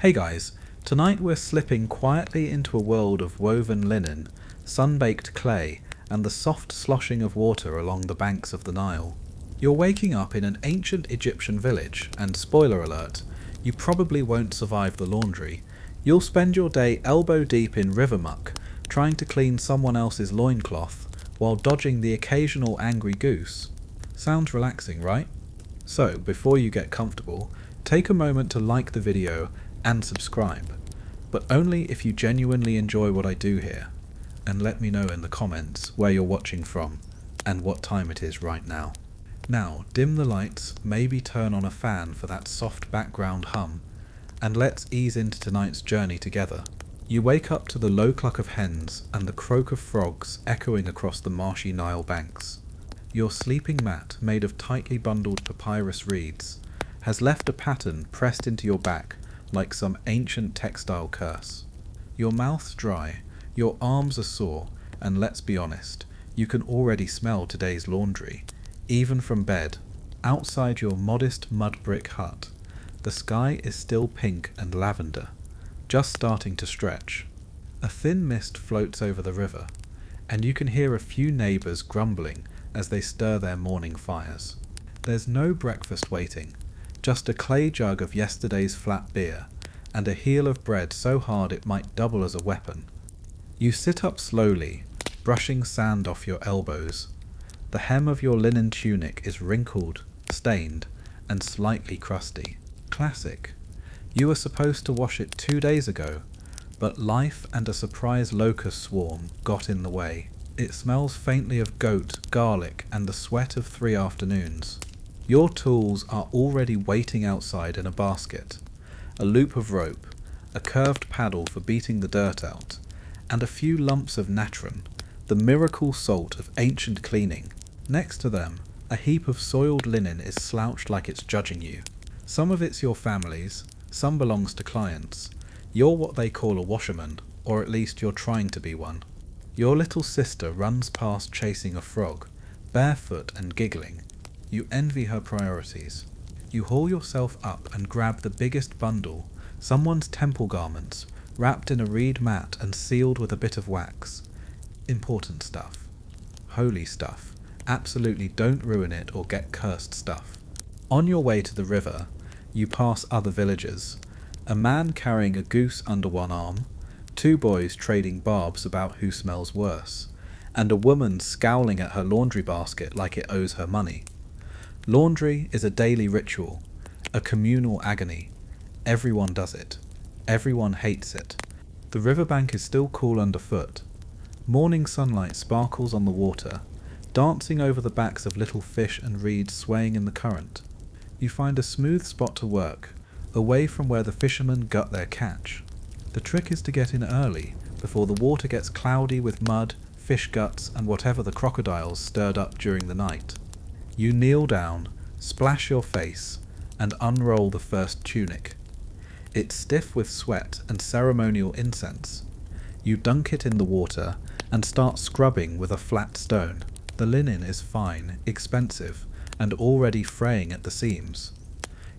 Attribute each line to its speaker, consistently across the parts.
Speaker 1: Hey guys, tonight we're slipping quietly into a world of woven linen, sun-baked clay, and the soft sloshing of water along the banks of the Nile. You're waking up in an ancient Egyptian village, and spoiler alert, you probably won't survive the laundry. You'll spend your day elbow deep in river muck, trying to clean someone else's loincloth, while dodging the occasional angry goose. Sounds relaxing, right? So, before you get comfortable, take a moment to like the video and subscribe, but only if you genuinely enjoy what I do here, and let me know in the comments where you're watching from and what time it is right now. Now, dim the lights, maybe turn on a fan for that soft background hum, and let's ease into tonight's journey together. You wake up to the low cluck of hens and the croak of frogs echoing across the marshy Nile banks. Your sleeping mat, made of tightly bundled papyrus reeds, has left a pattern pressed into your back like some ancient textile curse. Your mouth's dry, your arms are sore, and let's be honest, you can already smell today's laundry, even from bed. Outside your modest mud brick hut, the sky is still pink and lavender, just starting to stretch. A thin mist floats over the river, and you can hear a few neighbours grumbling as they stir their morning fires. There's no breakfast waiting, just a clay jug of yesterday's flat beer, and a heel of bread so hard it might double as a weapon. You sit up slowly, brushing sand off your elbows. The hem of your linen tunic is wrinkled, stained, and slightly crusty. Classic. You were supposed to wash it 2 days ago, but life and a surprise locust swarm got in the way. It smells faintly of goat, garlic, and the sweat of 3 afternoons. Your tools are already waiting outside in a basket. A loop of rope, a curved paddle for beating the dirt out, and a few lumps of natron, the miracle salt of ancient cleaning. Next to them, a heap of soiled linen is slouched like it's judging you. Some of it's your family's, some belongs to clients. You're what they call a washerman, or at least you're trying to be one. Your little sister runs past chasing a frog, barefoot and giggling. You envy her priorities. You haul yourself up and grab the biggest bundle, someone's temple garments, wrapped in a reed mat and sealed with a bit of wax. Important stuff. Holy stuff. Absolutely don't ruin it or get cursed stuff. On your way to the river, you pass other villagers. A man carrying a goose under one arm, 2 boys trading barbs about who smells worse, and a woman scowling at her laundry basket like it owes her money. Laundry is a daily ritual, a communal agony. Everyone does it. Everyone hates it. The riverbank is still cool underfoot. Morning sunlight sparkles on the water, dancing over the backs of little fish and reeds swaying in the current. You find a smooth spot to work, away from where the fishermen gut their catch. The trick is to get in early, before the water gets cloudy with mud, fish guts, and whatever the crocodiles stirred up during the night. You kneel down, splash your face, and unroll the first tunic. It's stiff with sweat and ceremonial incense. You dunk it in the water and start scrubbing with a flat stone. The linen is fine, expensive, and already fraying at the seams.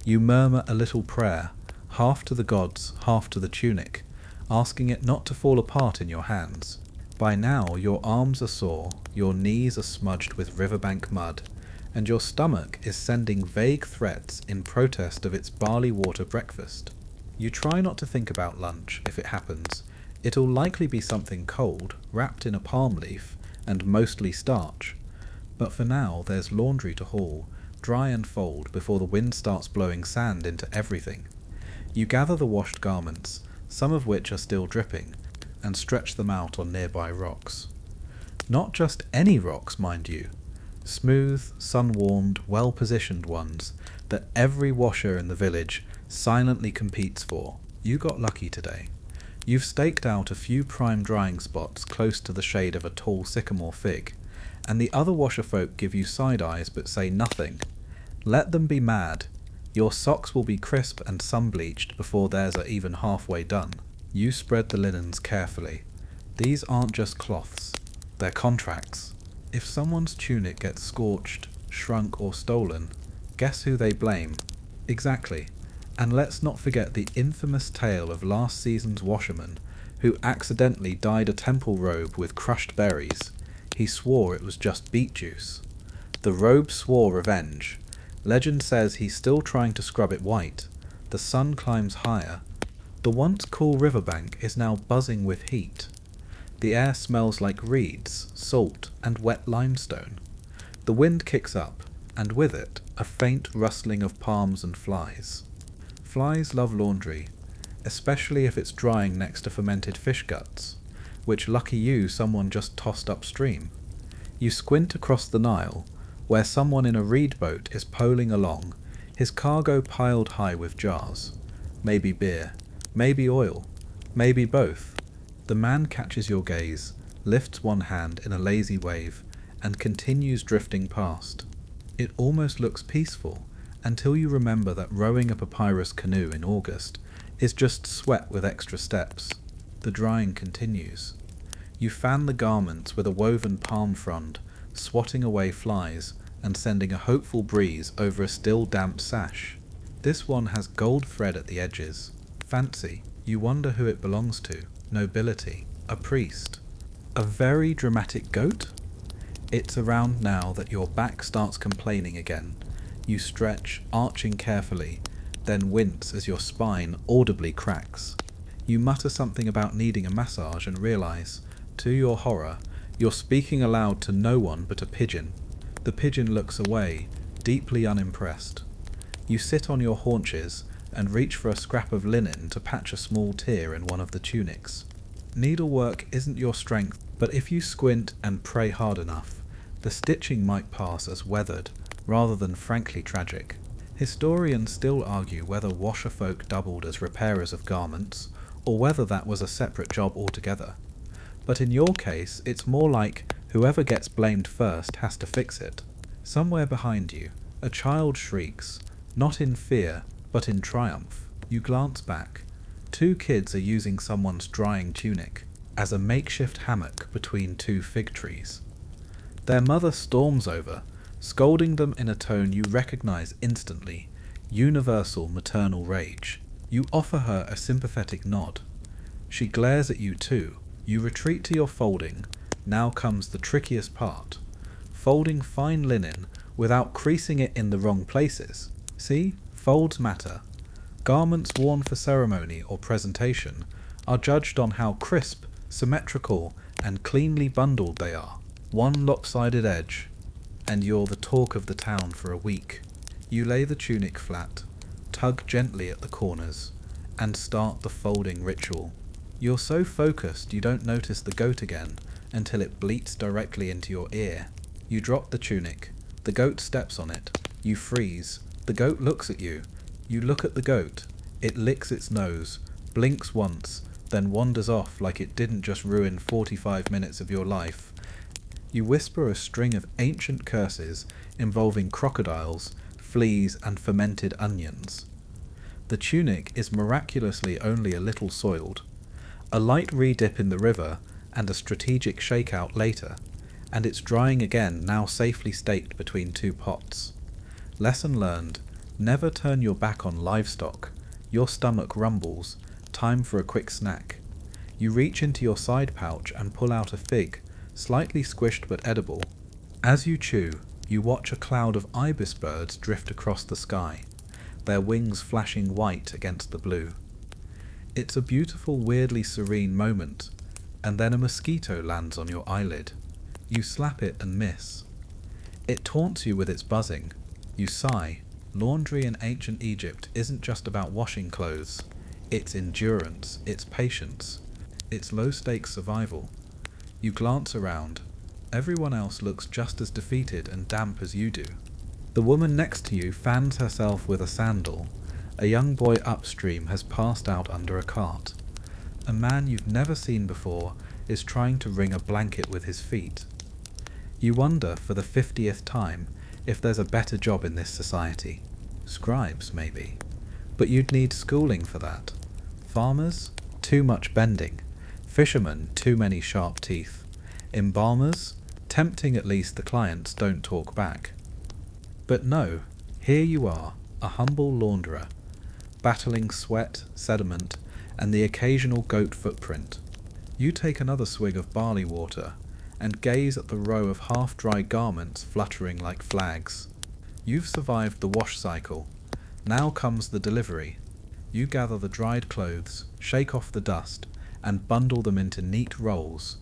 Speaker 1: You murmur a little prayer, half to the gods, half to the tunic, asking it not to fall apart in your hands. By now your arms are sore, your knees are smudged with riverbank mud, and your stomach is sending vague threats in protest of its barley water breakfast. You try not to think about lunch if it happens. It'll likely be something cold, wrapped in a palm leaf, and mostly starch. But for now there's laundry to haul, dry and fold before the wind starts blowing sand into everything. You gather the washed garments, some of which are still dripping, and stretch them out on nearby rocks. Not just any rocks, mind you. Smooth, sun-warmed, well-positioned ones that every washer in the village silently competes for. You got lucky today. You've staked out a few prime drying spots close to the shade of a tall sycamore fig, and the other washerfolk give you side eyes but say nothing. Let them be mad. Your socks will be crisp and sun-bleached before theirs are even halfway done. You spread the linens carefully. These aren't just cloths, they're contracts. If someone's tunic gets scorched, shrunk, or stolen, guess who they blame? Exactly. And let's not forget the infamous tale of last season's washerman who accidentally dyed a temple robe with crushed berries. He swore it was just beet juice. The robe swore revenge. Legend says he's still trying to scrub it white. The sun climbs higher. The once cool riverbank is now buzzing with heat. The air smells like reeds, salt, and wet limestone. The wind kicks up, and with it, a faint rustling of palms and flies. Flies love laundry, especially if it's drying next to fermented fish guts, which lucky you someone just tossed upstream. You squint across the Nile, where someone in a reed boat is poling along, his cargo piled high with jars. Maybe beer, maybe oil, maybe both. The man catches your gaze, lifts one hand in a lazy wave, and continues drifting past. It almost looks peaceful, until you remember that rowing a papyrus canoe in August is just sweat with extra steps. The drying continues. You fan the garments with a woven palm frond, swatting away flies and sending a hopeful breeze over a still damp sash. This one has gold thread at the edges. Fancy. You wonder who it belongs to. Nobility. A priest. A very dramatic goat? It's around now that your back starts complaining again. You stretch, arching carefully, then wince as your spine audibly cracks. You mutter something about needing a massage and realize, to your horror, you're speaking aloud to no one but a pigeon. The pigeon looks away, deeply unimpressed. You sit on your haunches and reach for a scrap of linen to patch a small tear in one of the tunics. Needlework isn't your strength, but if you squint and pray hard enough, the stitching might pass as weathered, rather than frankly tragic. Historians still argue whether washerfolk doubled as repairers of garments, or whether that was a separate job altogether. But in your case, it's more like whoever gets blamed first has to fix it. Somewhere behind you, a child shrieks, not in fear, but in triumph. You glance back. 2 kids are using someone's drying tunic as a makeshift hammock between 2 fig trees. Their mother storms over, scolding them in a tone you recognize instantly, universal maternal rage. You offer her a sympathetic nod. She glares at you too. You retreat to your folding. Now comes the trickiest part. Folding fine linen without creasing it in the wrong places. See? Folds matter. Garments worn for ceremony or presentation are judged on how crisp, symmetrical, and cleanly bundled they are. One lopsided edge, and you're the talk of the town for a week. You lay the tunic flat, tug gently at the corners, and start the folding ritual. You're so focused you don't notice the goat again until it bleats directly into your ear. You drop the tunic, the goat steps on it, you freeze, the goat looks at you, you look at the goat, it licks its nose, blinks once, then wanders off like it didn't just ruin 45 minutes of your life. You whisper a string of ancient curses involving crocodiles, fleas, and fermented onions. The tunic is miraculously only a little soiled. A light redip in the river, and a strategic shakeout later, and it's drying again, now safely staked between 2 pots. Lesson learned, never turn your back on livestock. Your stomach rumbles, time for a quick snack. You reach into your side pouch and pull out a fig, slightly squished but edible. As you chew, you watch a cloud of ibis birds drift across the sky, their wings flashing white against the blue. It's a beautiful, weirdly serene moment, and then a mosquito lands on your eyelid. You slap it and miss. It taunts you with its buzzing. You sigh. Laundry in ancient Egypt isn't just about washing clothes. It's endurance, it's patience, it's low-stakes survival. You glance around. Everyone else looks just as defeated and damp as you do. The woman next to you fans herself with a sandal. A young boy upstream has passed out under a cart. A man you've never seen before is trying to wring a blanket with his feet. You wonder, for the 50th time, if there's a better job in this society. Scribes, maybe. But you'd need schooling for that. Farmers? Too much bending. Fishermen? Too many sharp teeth. Embalmers? Tempting at least the clients don't talk back. But no, here you are, a humble launderer. battling sweat, sediment, and the occasional goat footprint. You take another swig of barley water and gaze at the row of half-dry garments fluttering like flags. You've survived the wash cycle. Now comes the delivery. You gather the dried clothes, shake off the dust, and bundle them into neat rolls.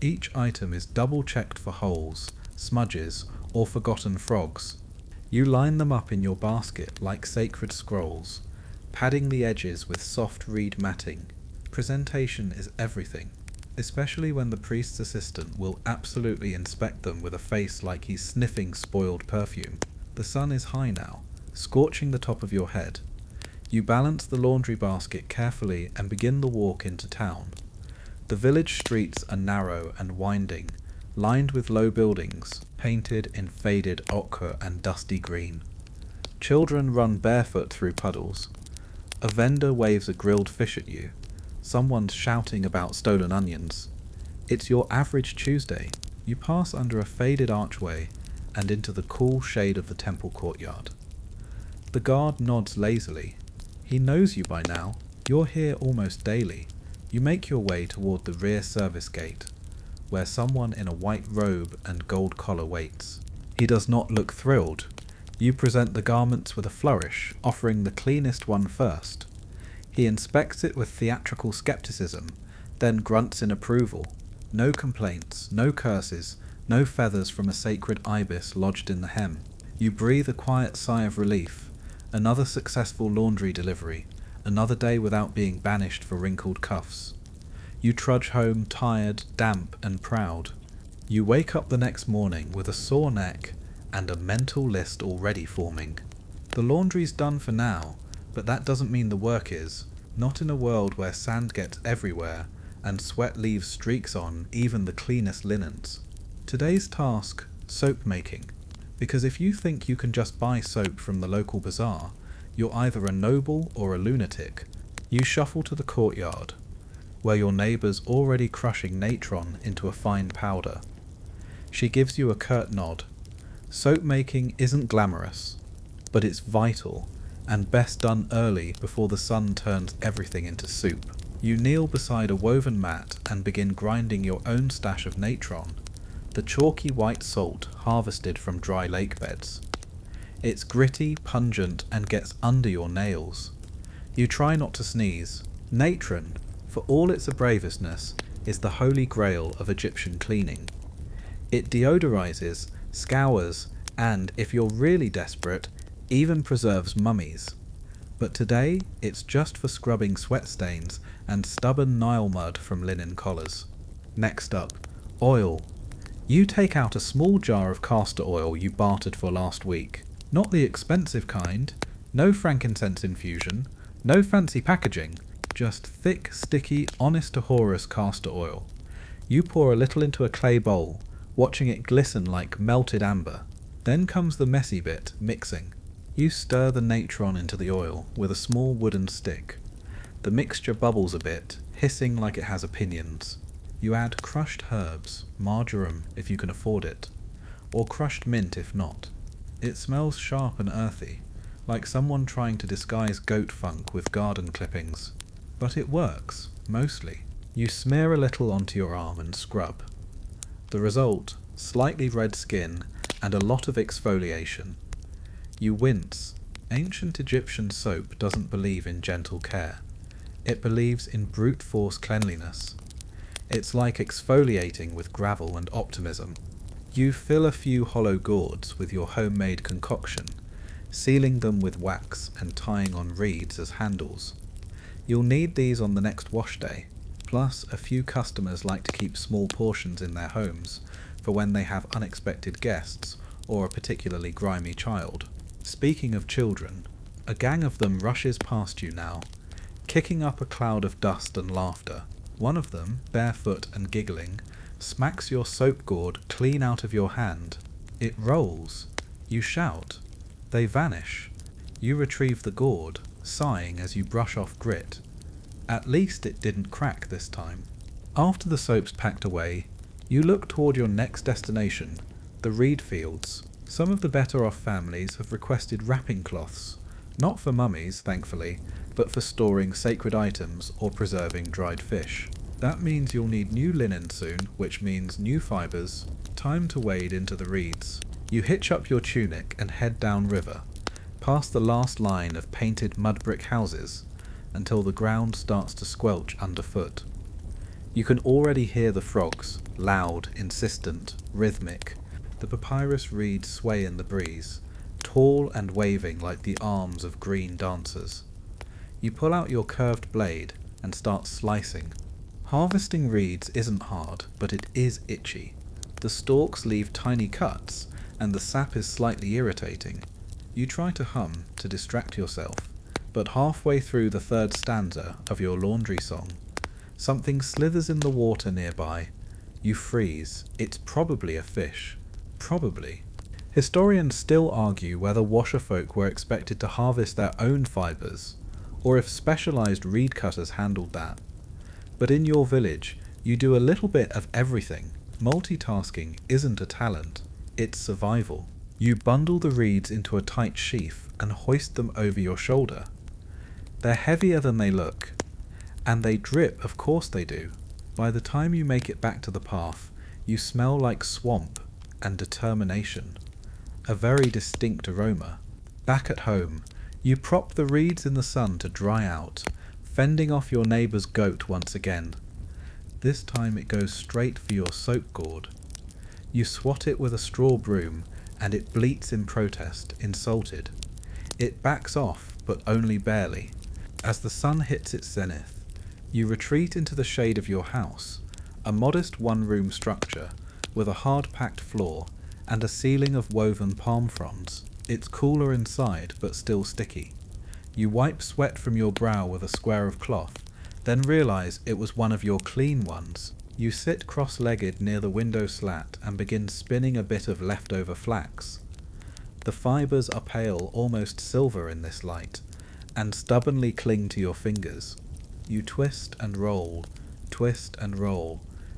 Speaker 1: Each item is double-checked for holes, smudges, or forgotten frogs. You line them up in your basket like sacred scrolls, padding the edges with soft reed matting. Presentation is everything, especially when the priest's assistant will absolutely inspect them with a face like he's sniffing spoiled perfume. The sun is high now, scorching the top of your head. You balance the laundry basket carefully and begin the walk into town. The village streets are narrow and winding, lined with low buildings, painted in faded ochre and dusty green. Children run barefoot through puddles. A vendor waves a grilled fish at you. Someone's shouting about stolen onions. It's your average Tuesday. You pass under a faded archway and into the cool shade of the temple courtyard. The guard nods lazily. He knows you by now. You're here almost daily. You make your way toward the rear service gate, where someone in a white robe and gold collar waits. He does not look thrilled. You present the garments with a flourish, offering the cleanest one first. He inspects it with theatrical skepticism, then grunts in approval. No complaints, no curses, no feathers from a sacred ibis lodged in the hem. You breathe a quiet sigh of relief. Another successful laundry delivery, another day without being banished for wrinkled cuffs. You trudge home tired, damp, and proud. You wake up the next morning with a sore neck and a mental list already forming. The laundry's done for now, but that doesn't mean the work is. Not in a world where sand gets everywhere and sweat leaves streaks on even the cleanest linens. Today's task, soap making. Because if you think you can just buy soap from the local bazaar, you're either a noble or a lunatic. You shuffle to the courtyard, where your neighbour's already crushing natron into a fine powder. She gives you a curt nod. Soap making isn't glamorous, but it's vital, and best done early before the sun turns everything into soup. You kneel beside a woven mat and begin grinding your own stash of natron, the chalky white salt harvested from dry lake beds. It's gritty, pungent, and gets under your nails. You try not to sneeze. Natron, for all its abrasiveness, is the holy grail of Egyptian cleaning. It deodorizes, scours, and, if you're really desperate, even preserves mummies. But today, it's just for scrubbing sweat stains and stubborn Nile mud from linen collars. Next up, oil. You take out a small jar of castor oil you bartered for last week. Not the expensive kind, no frankincense infusion, no fancy packaging, just thick, sticky, honest-to-Horus castor oil. You pour a little into a clay bowl, watching it glisten like melted amber. Then comes the messy bit, mixing. You stir the natron into the oil with a small wooden stick. The mixture bubbles a bit, hissing like it has opinions. You add crushed herbs, marjoram if you can afford it, or crushed mint if not. It smells sharp and earthy, like someone trying to disguise goat funk with garden clippings. But it works, mostly. You smear a little onto your arm and scrub. The result, slightly red skin and a lot of exfoliation. You wince. Ancient Egyptian soap doesn't believe in gentle care. It believes in brute force cleanliness. It's like exfoliating with gravel and optimism. You fill a few hollow gourds with your homemade concoction, sealing them with wax and tying on reeds as handles. You'll need these on the next wash day. Plus, a few customers like to keep small portions in their homes for when they have unexpected guests or a particularly grimy child. Speaking of children, a gang of them rushes past you now, kicking up a cloud of dust and laughter. One of them, barefoot and giggling, smacks your soap gourd clean out of your hand. It rolls. You shout. They vanish. You retrieve the gourd, sighing as you brush off grit. At least it didn't crack this time. After the soap's packed away, you look toward your next destination, the reed fields. Some of the better off families have requested wrapping cloths, Not for mummies, thankfully, but for storing sacred items or preserving dried fish. That means you'll need new linen soon, which means new fibres. Time to wade into the reeds. You hitch up your tunic and head down river, past the last line of painted mud brick houses, until the ground starts to squelch underfoot. You can already hear the frogs, loud, insistent, rhythmic. The papyrus reeds sway in the breeze, tall and waving like the arms of green dancers. You pull out your curved blade and start slicing. Harvesting reeds isn't hard, but it is itchy. The stalks leave tiny cuts, and the sap is slightly irritating. You try to hum to distract yourself, but halfway through the third stanza of your laundry song, something slithers in the water nearby. You freeze. It's probably a fish. Probably. Historians still argue whether washerfolk were expected to harvest their own fibres, or if specialised reed cutters handled that. But in your village, you do a little bit of everything. Multitasking isn't a talent, it's survival. You bundle the reeds into a tight sheaf and hoist them over your shoulder. They're heavier than they look, and they drip, of course they do. By the time you make it back to the path, you smell like swamp and determination. A very distinct aroma. Back at home, you prop the reeds in the sun to dry out, fending off your neighbour's goat once again. This time it goes straight for your soap gourd. You swat it with a straw broom, and it bleats in protest, insulted. It backs off, but only barely. As the sun hits its zenith, you retreat into the shade of your house, a modest one-room structure with a hard-packed floor and a ceiling of woven palm fronds. It's cooler inside, but still sticky. You wipe sweat from your brow with a square of cloth, then realise it was one of your clean ones. You sit cross-legged near the window slat and begin spinning a bit of leftover flax. The fibres are pale, almost silver in this light, and stubbornly cling to your fingers. You twist and roll,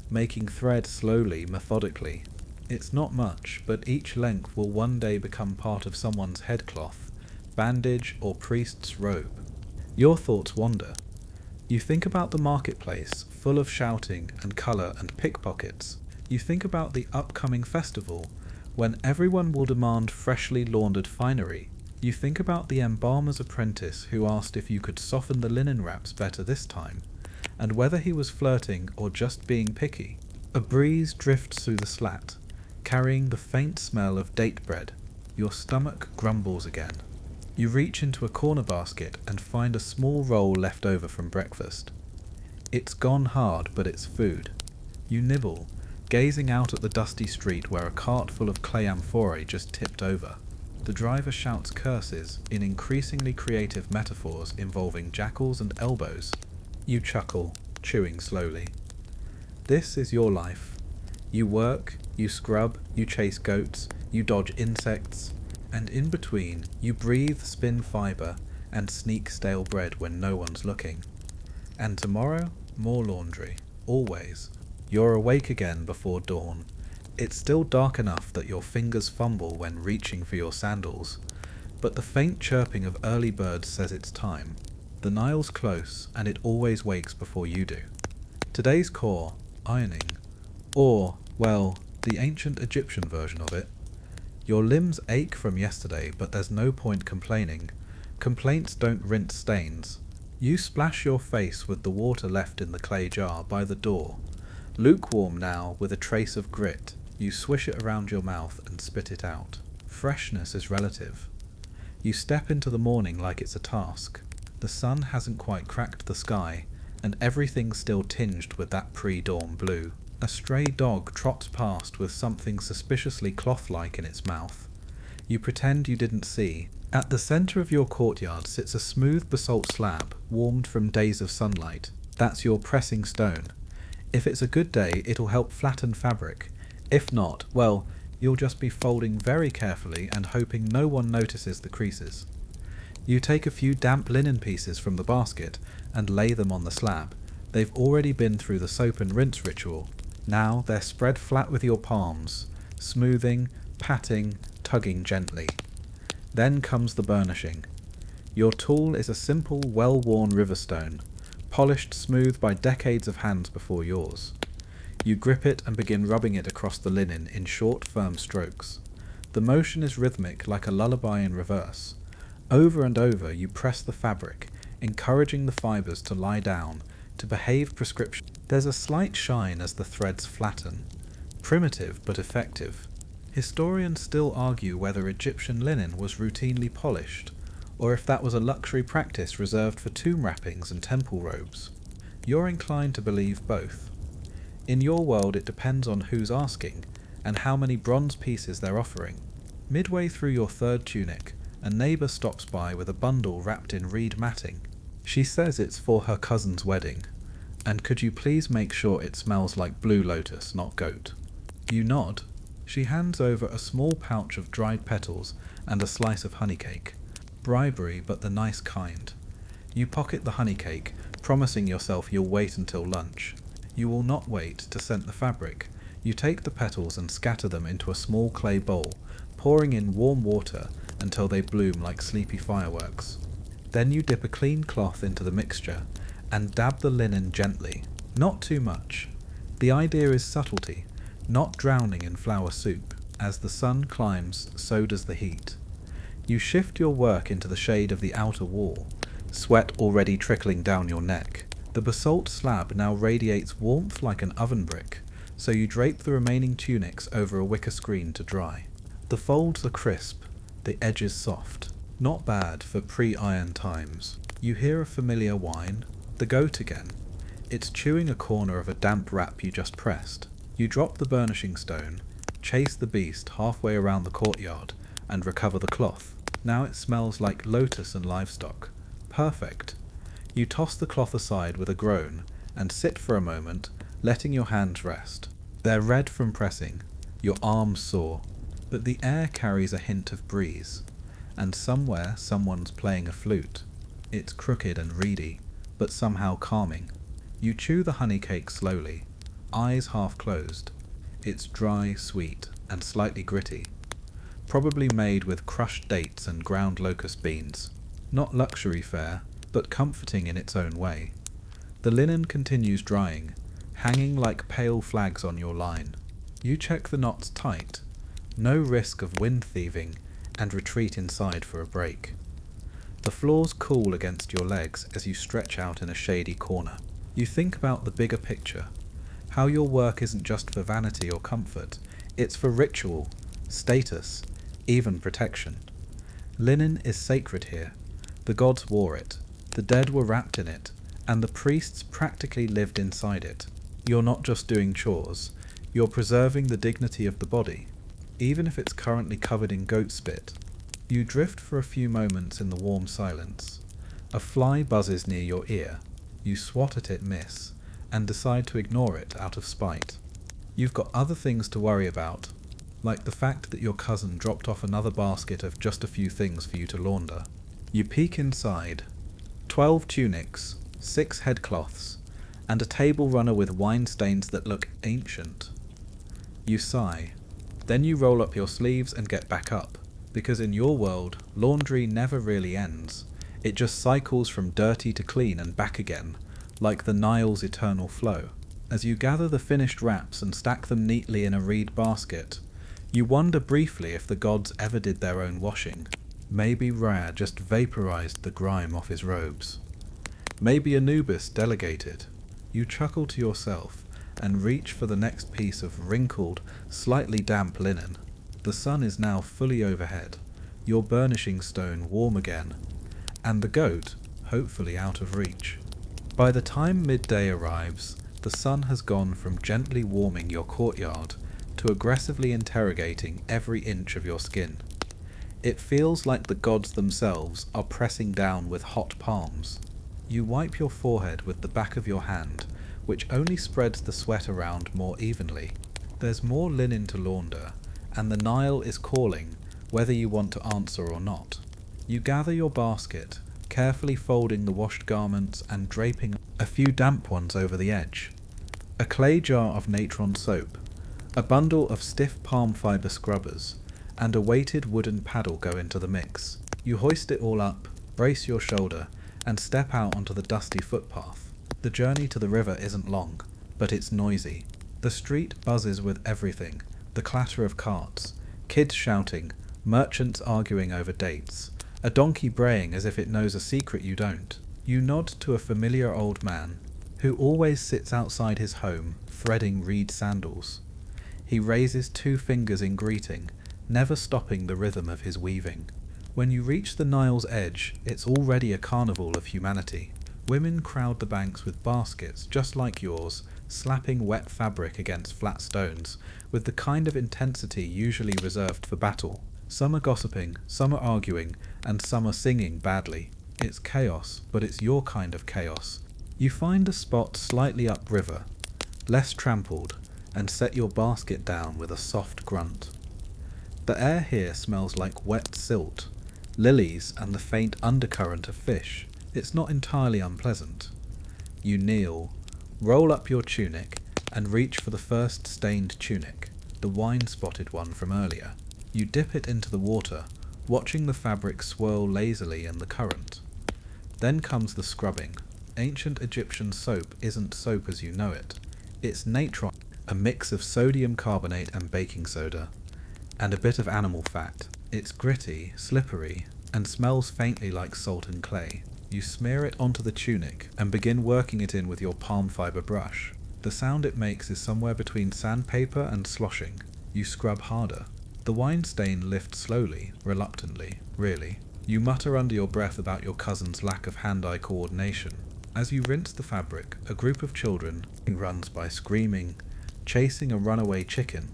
Speaker 1: making thread slowly, methodically. It's not much, but each length will one day become part of someone's headcloth, bandage, or priest's robe. Your thoughts wander. You think about the marketplace, full of shouting and colour and pickpockets. You think about the upcoming festival, when everyone will demand freshly laundered finery. You think about the embalmer's apprentice who asked if you could soften the linen wraps better this time, and whether he was flirting or just being picky. A breeze drifts through the slat, carrying the faint smell of date bread. Your stomach grumbles again. You reach into a corner basket and find a small roll left over from breakfast. It's gone hard, but it's food. You nibble, gazing out at the dusty street where a cart full of clay amphorae just tipped over. The driver shouts curses in increasingly creative metaphors involving jackals and elbows. You chuckle, chewing slowly. This is your life. You work, you scrub, you chase goats, you dodge insects, and in between you breathe spin fibre and sneak stale bread when no one's looking. And tomorrow, more laundry, always. You're awake again before dawn. It's still dark enough that your fingers fumble when reaching for your sandals, but the faint chirping of early birds says it's time. The Nile's close, and it always wakes before you do. Today's core, ironing, or, well, the ancient Egyptian version of it. Your limbs ache from yesterday, but there's no point complaining. Complaints don't rinse stains. You splash your face with the water left in the clay jar by the door. Lukewarm now, with a trace of grit. You swish it around your mouth and spit it out. Freshness is relative. You step into the morning like it's a task. The sun hasn't quite cracked the sky, and everything's still tinged with that pre-dawn blue. A stray dog trots past with something suspiciously cloth-like in its mouth. You pretend you didn't see. At the centre of your courtyard sits a smooth basalt slab, warmed from days of sunlight. That's your pressing stone. If it's a good day, it'll help flatten fabric. If not, well, you'll just be folding very carefully and hoping no one notices the creases. You take a few damp linen pieces from the basket and lay them on the slab. They've already been through the soap and rinse ritual. Now they're spread flat with your palms, smoothing, patting, tugging gently. Then comes the burnishing. Your tool is a simple, well-worn riverstone, polished smooth by decades of hands before yours. You grip it and begin rubbing it across the linen in short, firm strokes. The motion is rhythmic like a lullaby in reverse. Over and over you press the fabric, encouraging the fibres to lie down, to behave prescription. There's a slight shine as the threads flatten. Primitive but effective. Historians still argue whether Egyptian linen was routinely polished, or if that was a luxury practice reserved for tomb wrappings and temple robes. You're inclined to believe both. In your world it depends on who's asking, and how many bronze pieces they're offering. Midway through your third tunic, a neighbour stops by with a bundle wrapped in reed matting. She says it's for her cousin's wedding, and could you please make sure it smells like blue lotus, not goat? You nod. She hands over a small pouch of dried petals and a slice of honey cake. Bribery, but the nice kind. You pocket the honey cake, promising yourself you'll wait until lunch. You will not wait to scent the fabric. You take the petals and scatter them into a small clay bowl, pouring in warm water until they bloom like sleepy fireworks. Then you dip a clean cloth into the mixture and dab the linen gently, not too much. The idea is subtlety, not drowning in flour soup. As the sun climbs, so does the heat. You shift your work into the shade of the outer wall, sweat already trickling down your neck. The basalt slab now radiates warmth like an oven brick, so you drape the remaining tunics over a wicker screen to dry. The folds are crisp, the edges soft. Not bad for pre-iron times. You hear a familiar whine, the goat again. It's chewing a corner of a damp wrap you just pressed. You drop the burnishing stone, chase the beast halfway around the courtyard, and recover the cloth. Now it smells like lotus and livestock. Perfect. You toss the cloth aside with a groan, and sit for a moment, letting your hands rest. They're red from pressing, your arms sore, but the air carries a hint of breeze, and somewhere someone's playing a flute. It's crooked and reedy, but somehow calming. You chew the honey cake slowly, eyes half closed. It's dry, sweet, and slightly gritty. Probably made with crushed dates and ground locust beans. Not luxury fare, but comforting in its own way. The linen continues drying, hanging like pale flags on your line. You check the knots tight, no risk of wind thieving, and retreat inside for a break. The floors cool against your legs as you stretch out in a shady corner. You think about the bigger picture, how your work isn't just for vanity or comfort, it's for ritual, status, even protection. Linen is sacred here. The gods wore it, the dead were wrapped in it, and the priests practically lived inside it. You're not just doing chores, you're preserving the dignity of the body, even if it's currently covered in goat spit. You drift for a few moments in the warm silence. A fly buzzes near your ear. You swat at it miss, and decide to ignore it out of spite. You've got other things to worry about, like the fact that your cousin dropped off another basket of just a few things for you to launder. You peek inside. 12 tunics, 6 headcloths, and a table runner with wine stains that look ancient. You sigh. Then you roll up your sleeves and get back up, because in your world, laundry never really ends. It just cycles from dirty to clean and back again, like the Nile's eternal flow. As you gather the finished wraps and stack them neatly in a reed basket, you wonder briefly if the gods ever did their own washing. Maybe Ra just vaporized the grime off his robes. Maybe Anubis delegated. You chuckle to yourself and reach for the next piece of wrinkled, slightly damp linen. The sun is now fully overhead, your burnishing stone warm again, and the goat hopefully out of reach. By the time midday arrives, the sun has gone from gently warming your courtyard to aggressively interrogating every inch of your skin. It feels like the gods themselves are pressing down with hot palms. You wipe your forehead with the back of your hand, which only spreads the sweat around more evenly. There's more linen to launder, and the Nile is calling, whether you want to answer or not. You gather your basket, carefully folding the washed garments and draping a few damp ones over the edge. A clay jar of natron soap, a bundle of stiff palm fibre scrubbers, and a weighted wooden paddle go into the mix. You hoist it all up, brace your shoulder, and step out onto the dusty footpath. The journey to the river isn't long, but it's noisy. The street buzzes with everything: the clatter of carts, kids shouting, merchants arguing over dates, a donkey braying as if it knows a secret you don't. You nod to a familiar old man, who always sits outside his home, threading reed sandals. He raises 2 fingers in greeting, never stopping the rhythm of his weaving. When you reach the Nile's edge, it's already a carnival of humanity. Women crowd the banks with baskets just like yours, slapping wet fabric against flat stones, with the kind of intensity usually reserved for battle. Some are gossiping, some are arguing, and some are singing badly. It's chaos, but it's your kind of chaos. You find a spot slightly upriver, less trampled, and set your basket down with a soft grunt. The air here smells like wet silt, lilies, and the faint undercurrent of fish. It's not entirely unpleasant. You kneel, roll up your tunic, and reach for the first stained tunic, the wine-spotted one from earlier. You dip it into the water, watching the fabric swirl lazily in the current. Then comes the scrubbing. Ancient Egyptian soap isn't soap as you know it. It's natron, a mix of sodium carbonate and baking soda, and a bit of animal fat. It's gritty, slippery, and smells faintly like salt and clay. You smear it onto the tunic and begin working it in with your palm fibre brush. The sound it makes is somewhere between sandpaper and sloshing. You scrub harder. The wine stain lifts slowly, reluctantly, really. You mutter under your breath about your cousin's lack of hand-eye coordination. As you rinse the fabric, a group of children runs by screaming, chasing a runaway chicken.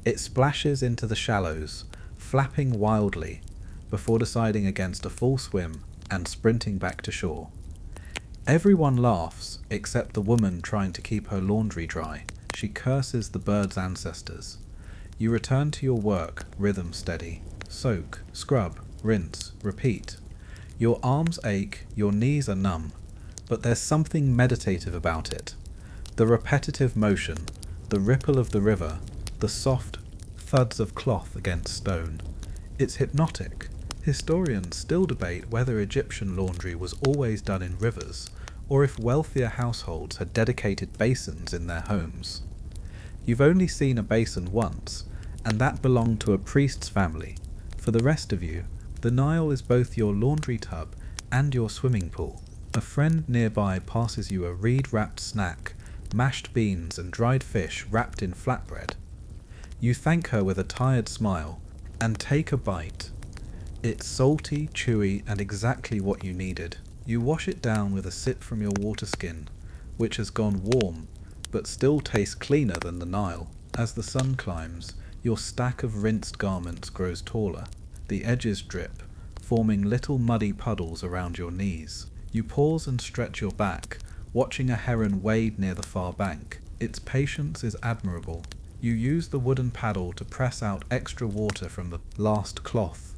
Speaker 1: It splashes into the shallows, flapping wildly, before deciding against a full swim and sprinting back to shore. Everyone laughs, except the woman trying to keep her laundry dry. She curses the bird's ancestors. You return to your work, rhythm steady. Soak, scrub, rinse, repeat. Your arms ache, your knees are numb, but there's something meditative about it. The repetitive motion, the ripple of the river, the soft thuds of cloth against stone. It's hypnotic. Historians still debate whether Egyptian laundry was always done in rivers, or if wealthier households had dedicated basins in their homes. You've only seen a basin once, and that belonged to a priest's family. For the rest of you, the Nile is both your laundry tub and your swimming pool. A friend nearby passes you a reed-wrapped snack, mashed beans and dried fish wrapped in flatbread. You thank her with a tired smile, and take a bite. It's salty, chewy, and exactly what you needed. You wash it down with a sip from your water skin, which has gone warm, but still tastes cleaner than the Nile. As the sun climbs, your stack of rinsed garments grows taller. The edges drip, forming little muddy puddles around your knees. You pause and stretch your back, watching a heron wade near the far bank. Its patience is admirable. You use the wooden paddle to press out extra water from the last cloth.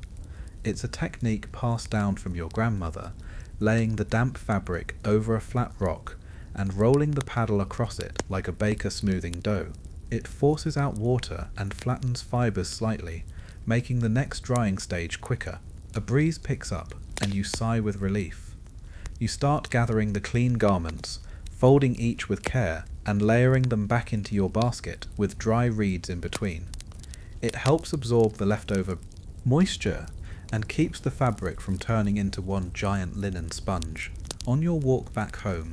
Speaker 1: It's a technique passed down from your grandmother, laying the damp fabric over a flat rock and rolling the paddle across it like a baker smoothing dough. It forces out water and flattens fibers slightly, making the next drying stage quicker. A breeze picks up, and you sigh with relief. You start gathering the clean garments, folding each with care and layering them back into your basket with dry reeds in between. It helps absorb the leftover moisture and keeps the fabric from turning into one giant linen sponge. On your walk back home,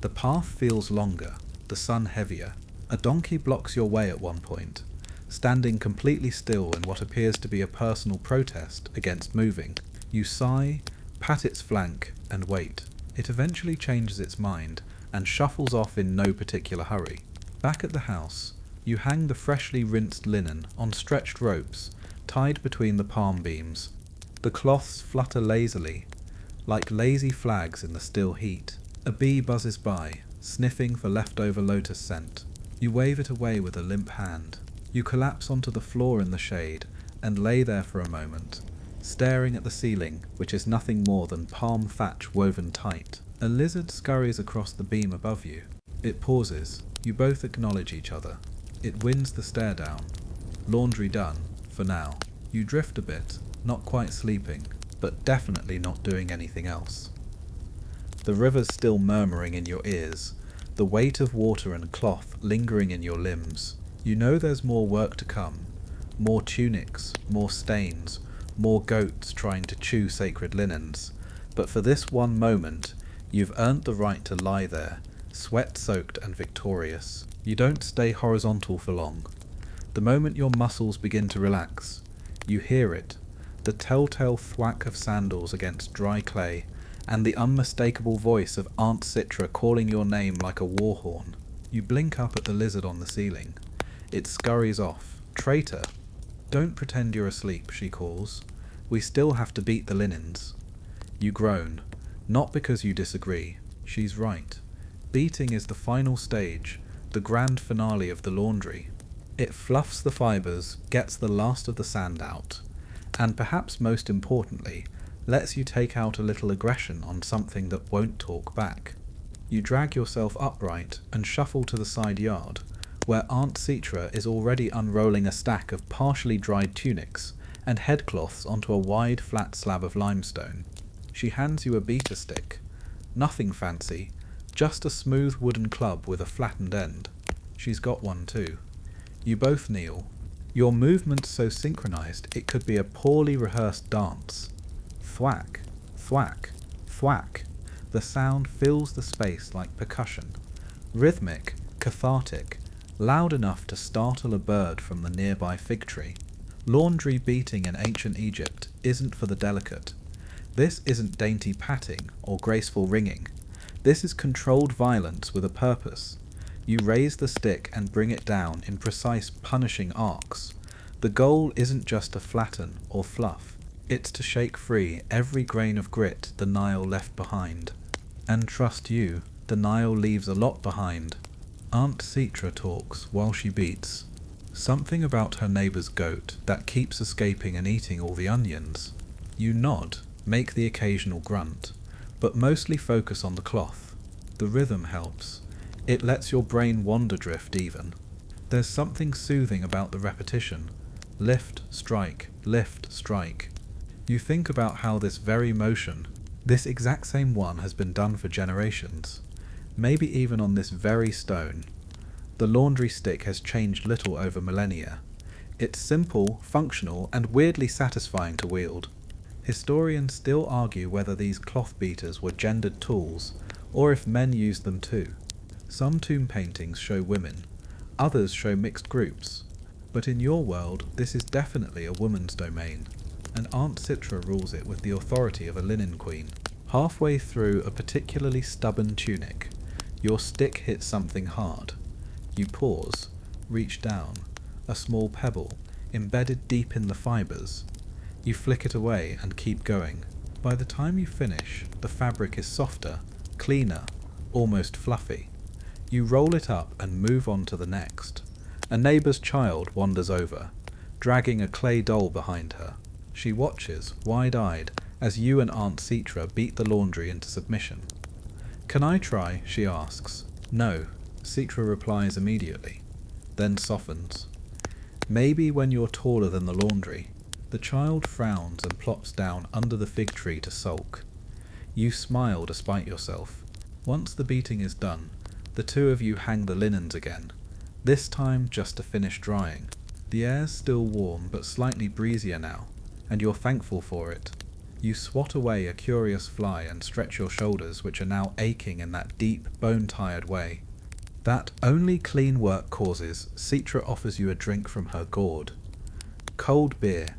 Speaker 1: the path feels longer, the sun heavier. A donkey blocks your way at one point, standing completely still in what appears to be a personal protest against moving. You sigh, pat its flank, and wait. It eventually changes its mind and shuffles off in no particular hurry. Back at the house, you hang the freshly rinsed linen on stretched ropes, tied between the palm beams. The cloths flutter lazily, like lazy flags in the still heat. A bee buzzes by, sniffing for leftover lotus scent. You wave it away with a limp hand. You collapse onto the floor in the shade and lay there for a moment, staring at the ceiling, which is nothing more than palm thatch woven tight. A lizard scurries across the beam above you. It pauses. You both acknowledge each other. It wins the stare down. Laundry done, for now. You drift a bit, not quite sleeping. but definitely not doing anything else. The river's still murmuring in your ears, the weight of water and cloth lingering in your limbs. You know there's more work to come, more tunics, more stains, more goats trying to chew sacred linens, but for this one moment, you've earned the right to lie there, sweat-soaked and victorious. You don't stay horizontal for long. The moment your muscles begin to relax, you hear it, the telltale thwack of sandals against dry clay, and the unmistakable voice of Aunt Citra calling your name like a war horn. You blink up at the lizard on the ceiling. It scurries off. Traitor! Don't pretend you're asleep, she calls. We still have to beat the linens. You groan, not because you disagree. She's right. Beating is the final stage, the grand finale of the laundry. It fluffs the fibres, gets the last of the sand out, and perhaps most importantly, lets you take out a little aggression on something that won't talk back. You drag yourself upright and shuffle to the side yard, where Aunt Citra is already unrolling a stack of partially dried tunics and headcloths onto a wide flat slab of limestone. She hands you a beater stick. Nothing fancy, just a smooth wooden club with a flattened end. She's got one too. You both kneel. Your movements so synchronized it could be a poorly rehearsed dance. Thwack, thwack, thwack. The sound fills the space like percussion. Rhythmic, cathartic, loud enough to startle a bird from the nearby fig tree. Laundry beating in ancient Egypt isn't for the delicate. This isn't dainty patting or graceful ringing. This is controlled violence with a purpose. You raise the stick and bring it down in precise punishing arcs. The goal isn't just to flatten or fluff. It's to shake free every grain of grit the Nile left behind. And trust you, the Nile leaves a lot behind. Aunt Citra talks while she beats. Something about her neighbour's goat that keeps escaping and eating all the onions. You nod, make the occasional grunt, but mostly focus on the cloth. The rhythm helps. It lets your brain wander drift even. There's something soothing about the repetition. Lift, strike, lift, strike. You think about how this very motion, this exact same one, has been done for generations. Maybe even on this very stone. The laundry stick has changed little over millennia. It's simple, functional, and weirdly satisfying to wield. Historians still argue whether these cloth beaters were gendered tools, or if men used them too. Some tomb paintings show women, others show mixed groups. But in your world, this is definitely a woman's domain, and Aunt Citra rules it with the authority of a linen queen. Halfway through a particularly stubborn tunic, your stick hits something hard. You pause, reach down, a small pebble, embedded deep in the fibres. You flick it away and keep going. By the time you finish, the fabric is softer, cleaner, almost fluffy. You roll it up and move on to the next. A neighbour's child wanders over, dragging a clay doll behind her. She watches, wide-eyed, as you and Aunt Citra beat the laundry into submission. "Can I try?" she asks. "No," Citra replies immediately, then softens. "Maybe when you're taller than the laundry." The child frowns and plops down under the fig tree to sulk. You smile despite yourself. Once the beating is done, the two of you hang the linens again, this time just to finish drying. The air's still warm but slightly breezier now, and you're thankful for it. You swat away a curious fly and stretch your shoulders, which are now aching in that deep, bone-tired way. That only clean work causes, Citra offers you a drink from her gourd. Cold beer,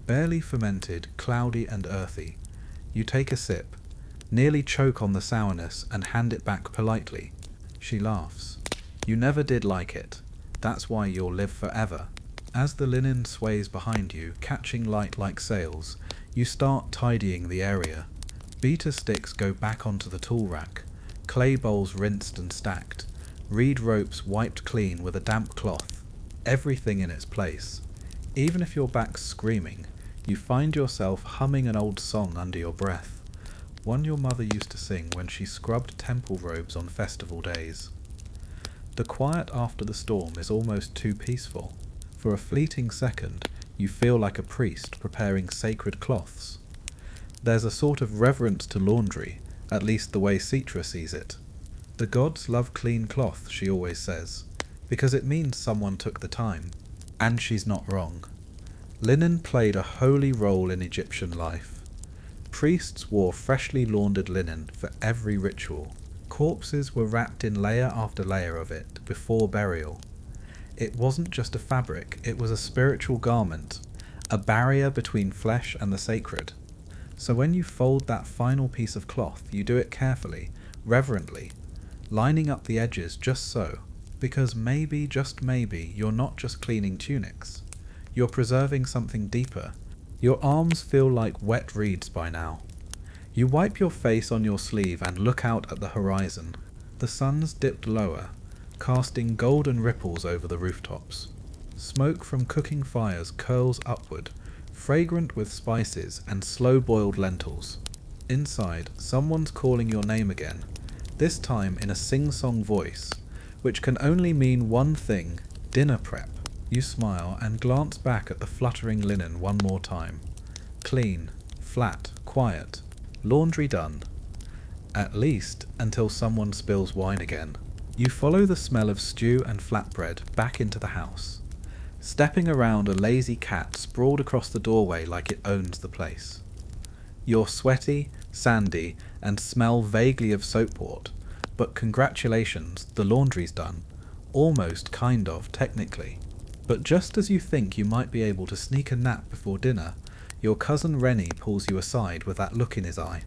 Speaker 1: barely fermented, cloudy and earthy. You take a sip, nearly choke on the sourness, and hand it back politely. She laughs. "You never did like it. That's why you'll live forever." As the linen sways behind you, catching light like sails, you start tidying the area. Beater sticks go back onto the tool rack, clay bowls rinsed and stacked, reed ropes wiped clean with a damp cloth, everything in its place. Even if your back's screaming, you find yourself humming an old song under your breath, one your mother used to sing when she scrubbed temple robes on festival days. The quiet after the storm is almost too peaceful. For a fleeting second, you feel like a priest preparing sacred cloths. There's a sort of reverence to laundry, at least the way Citra sees it. The gods love clean cloth, she always says, because it means someone took the time. And she's not wrong. Linen played a holy role in Egyptian life. Priests wore freshly laundered linen for every ritual. Corpses were wrapped in layer after layer of it before burial. It wasn't just a fabric, it was a spiritual garment, a barrier between flesh and the sacred. So when you fold that final piece of cloth, you do it carefully, reverently, lining up the edges just so, because maybe, just maybe, you're not just cleaning tunics. You're preserving something deeper. Your arms feel like wet reeds by now. You wipe your face on your sleeve and look out at the horizon. The sun's dipped lower, casting golden ripples over the rooftops. Smoke from cooking fires curls upward, fragrant with spices and slow-boiled lentils. Inside, someone's calling your name again, this time in a sing-song voice, which can only mean one thing: dinner prep. You smile and glance back at the fluttering linen one more time. Clean, flat, quiet. Laundry done. At least until someone spills wine again. You follow the smell of stew and flatbread back into the house, stepping around a lazy cat sprawled across the doorway like it owns the place. You're sweaty, sandy, and smell vaguely of soapwort, but congratulations, the laundry's done. Almost, kind of, technically. But just as you think you might be able to sneak a nap before dinner, your cousin Rennie pulls you aside with that look in his eye.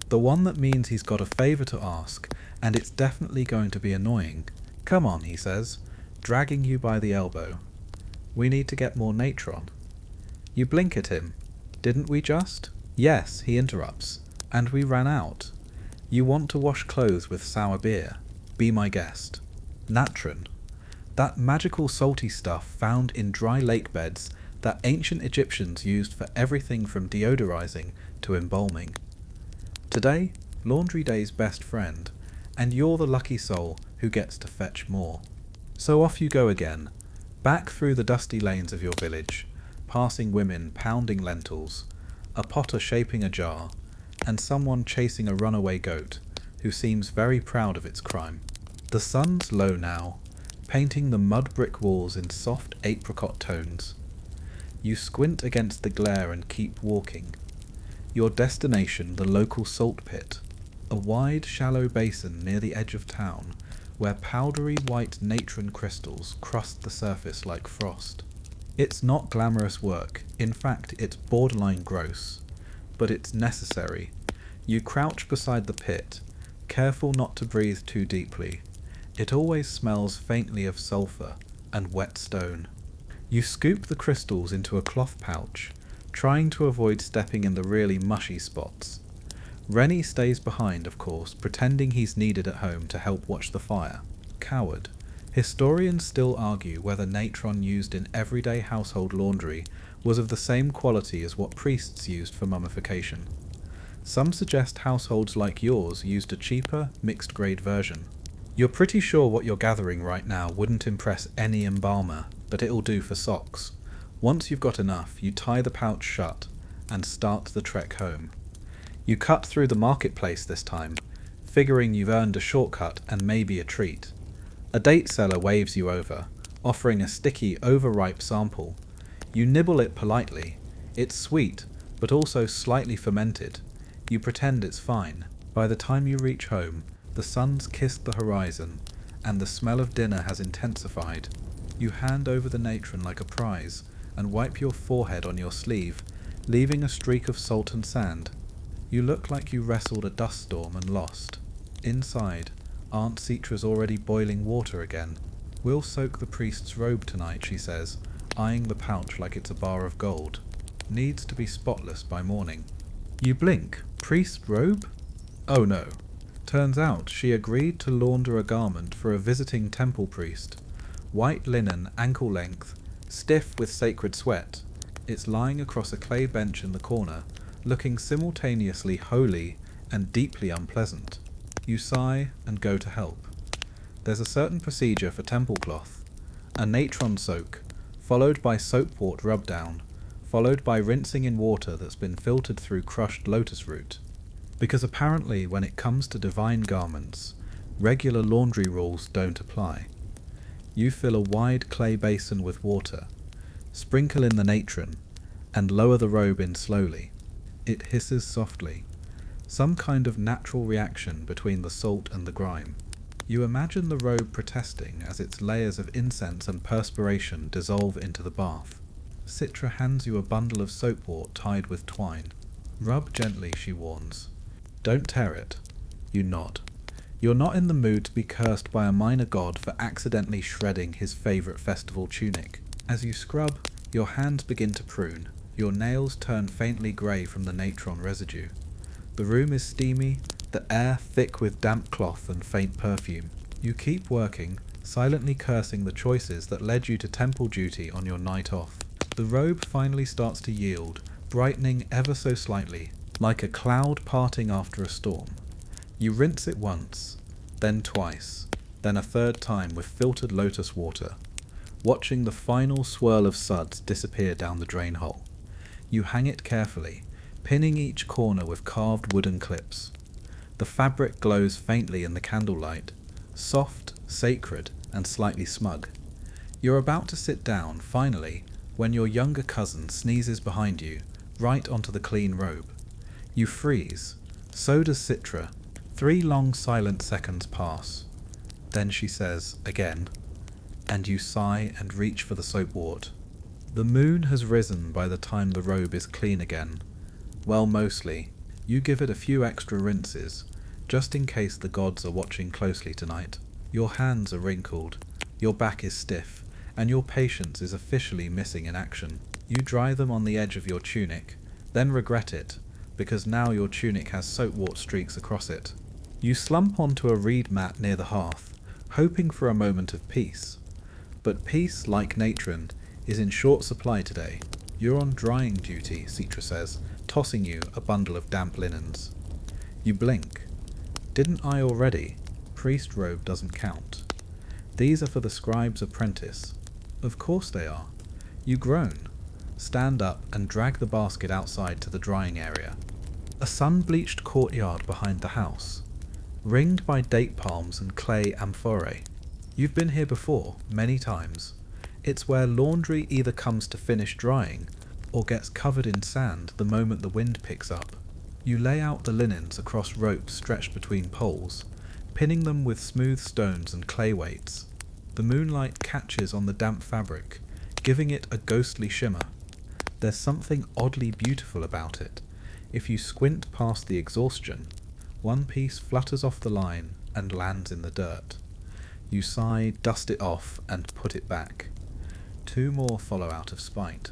Speaker 1: The one that means he's got a favour to ask, and it's definitely going to be annoying. Come on, he says, dragging you by the elbow. We need to get more natron. You blink at him. Didn't we just? Yes, he interrupts. And we ran out. You want to wash clothes with sour beer. Be my guest. Natron. That magical salty stuff found in dry lake beds that ancient Egyptians used for everything from deodorizing to embalming. Today, Laundry Day's best friend, and you're the lucky soul who gets to fetch more. So off you go again, back through the dusty lanes of your village, passing women pounding lentils, a potter shaping a jar, and someone chasing a runaway goat who seems very proud of its crime. The sun's low now, painting the mud brick walls in soft apricot tones. You squint against the glare and keep walking. Your destination, the local salt pit, a wide, shallow basin near the edge of town, where powdery white natron crystals crust the surface like frost. It's not glamorous work, in fact it's borderline gross, but it's necessary. You crouch beside the pit, careful not to breathe too deeply. It always smells faintly of sulphur and wet stone. You scoop the crystals into a cloth pouch, trying to avoid stepping in the really mushy spots. Rennie stays behind, of course, pretending he's needed at home to help watch the fire. Coward. Historians still argue whether natron used in everyday household laundry was of the same quality as what priests used for mummification. Some suggest households like yours used a cheaper, mixed-grade version. You're pretty sure what you're gathering right now wouldn't impress any embalmer, but it'll do for socks. Once you've got enough, you tie the pouch shut and start the trek home. You cut through the marketplace this time, figuring you've earned a shortcut and maybe a treat. A date seller waves you over, offering a sticky, overripe sample. You nibble it politely. It's sweet, but also slightly fermented. You pretend it's fine. By the time you reach home, the sun's kissed the horizon, and the smell of dinner has intensified. You hand over the natron like a prize, and wipe your forehead on your sleeve, leaving a streak of salt and sand. You look like you wrestled a dust storm and lost. Inside, Aunt Citra's already boiling water again. We'll soak the priest's robe tonight, she says, eyeing the pouch like it's a bar of gold. Needs to be spotless by morning. You blink. Priest's robe? Oh no. Turns out she agreed to launder a garment for a visiting temple priest. White linen, ankle length, stiff with sacred sweat. It's lying across a clay bench in the corner, looking simultaneously holy and deeply unpleasant. You sigh and go to help. There's a certain procedure for temple cloth. A natron soak, followed by soapwort rub down, followed by rinsing in water that's been filtered through crushed lotus root. Because apparently when it comes to divine garments, regular laundry rules don't apply. You fill a wide clay basin with water, sprinkle in the natron, and lower the robe in slowly. It hisses softly, some kind of natural reaction between the salt and the grime. You imagine the robe protesting as its layers of incense and perspiration dissolve into the bath. Citra hands you a bundle of soapwort tied with twine. Rub gently, she warns. Don't tear it. You nod. You're not in the mood to be cursed by a minor god for accidentally shredding his favourite festival tunic. As you scrub, your hands begin to prune. Your nails turn faintly grey from the natron residue. The room is steamy, the air thick with damp cloth and faint perfume. You keep working, silently cursing the choices that led you to temple duty on your night off. The robe finally starts to yield, brightening ever so slightly, like a cloud parting after a storm. You rinse it once, then twice, then a third time with filtered lotus water, watching the final swirl of suds disappear down the drain hole. You hang it carefully, pinning each corner with carved wooden clips. The fabric glows faintly in the candlelight, soft, sacred, and slightly smug. You're about to sit down, finally, when your younger cousin sneezes behind you, right onto the clean robe. You freeze. So does Citra. 3 long silent seconds pass. Then she says, again, and you sigh and reach for the soapwort. The moon has risen by the time the robe is clean again. Well, mostly. You give it a few extra rinses, just in case the gods are watching closely tonight. Your hands are wrinkled, your back is stiff, and your patience is officially missing in action. You dry them on the edge of your tunic, then regret it, because now your tunic has soapwort streaks across it. You slump onto a reed mat near the hearth, hoping for a moment of peace. But peace, like natron, is in short supply today. You're on drying duty, Citra says, tossing you a bundle of damp linens. You blink. Didn't I already? Priest robe doesn't count. These are for the scribe's apprentice. Of course they are. You groan, stand up and drag the basket outside to the drying area. A sun-bleached courtyard behind the house, ringed by date palms and clay amphorae. You've been here before, many times. It's where laundry either comes to finish drying, or gets covered in sand the moment the wind picks up. You lay out the linens across ropes stretched between poles, pinning them with smooth stones and clay weights. The moonlight catches on the damp fabric, giving it a ghostly shimmer. There's something oddly beautiful about it. If you squint past the exhaustion, one piece flutters off the line and lands in the dirt. You sigh, dust it off, and put it back. 2 more follow out of spite.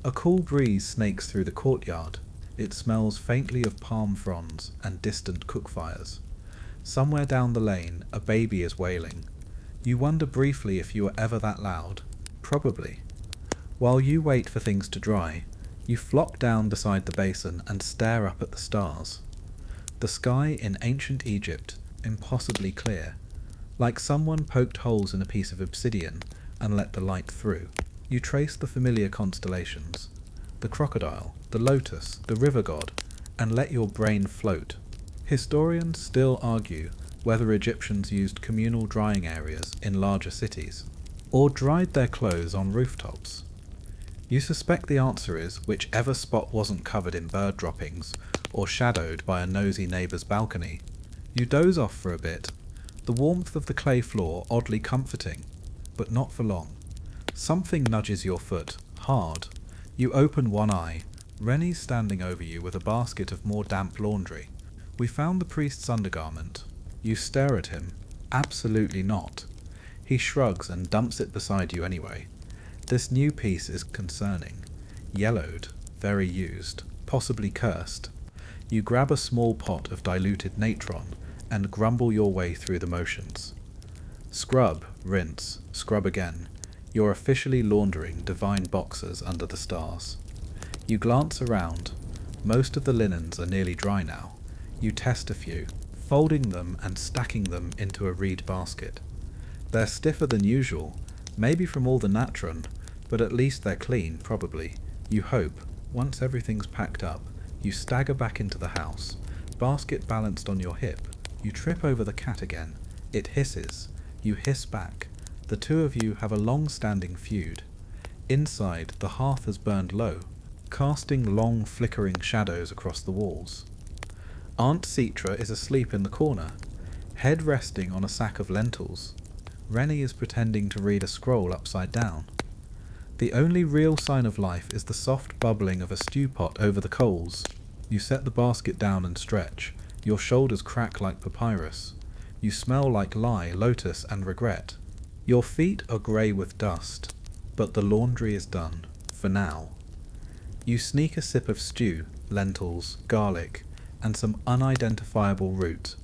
Speaker 1: A cool breeze snakes through the courtyard. It smells faintly of palm fronds and distant cook fires. Somewhere down the lane, a baby is wailing. You wonder briefly if you were ever that loud. Probably. While you wait for things to dry, you flop down beside the basin and stare up at the stars. The sky in ancient Egypt, impossibly clear, like someone poked holes in a piece of obsidian and let the light through. You trace the familiar constellations, the crocodile, the lotus, the river god, and let your brain float. Historians still argue whether Egyptians used communal drying areas in larger cities, or dried their clothes on rooftops. You suspect the answer is whichever spot wasn't covered in bird droppings, or shadowed by a nosy neighbour's balcony. You doze off for a bit, the warmth of the clay floor oddly comforting, but not for long. Something nudges your foot, hard. You open one eye. Rennie's standing over you with a basket of more damp laundry. We found the priest's undergarment. You stare at him. Absolutely not. He shrugs and dumps it beside you anyway. This new piece is concerning. Yellowed, very used, possibly cursed. You grab a small pot of diluted natron and grumble your way through the motions. Scrub, rinse, scrub again. You're officially laundering divine boxers under the stars. You glance around. Most of the linens are nearly dry now. You test a few, folding them and stacking them into a reed basket. They're stiffer than usual, maybe from all the natron, but at least they're clean, probably. You hope, once everything's packed up, you stagger back into the house, basket balanced on your hip. You trip over the cat again. It hisses. You hiss back. The two of you have a long-standing feud. Inside, the hearth has burned low, casting long, flickering shadows across the walls. Aunt Citra is asleep in the corner, head resting on a sack of lentils. Rennie is pretending to read a scroll upside down. The only real sign of life is the soft bubbling of a stew pot over the coals. You set the basket down and stretch. Your shoulders crack like papyrus. You smell like lye, lotus, and regret. Your feet are grey with dust, but the laundry is done, for now. You sneak a sip of stew, lentils, garlic, and some unidentifiable root.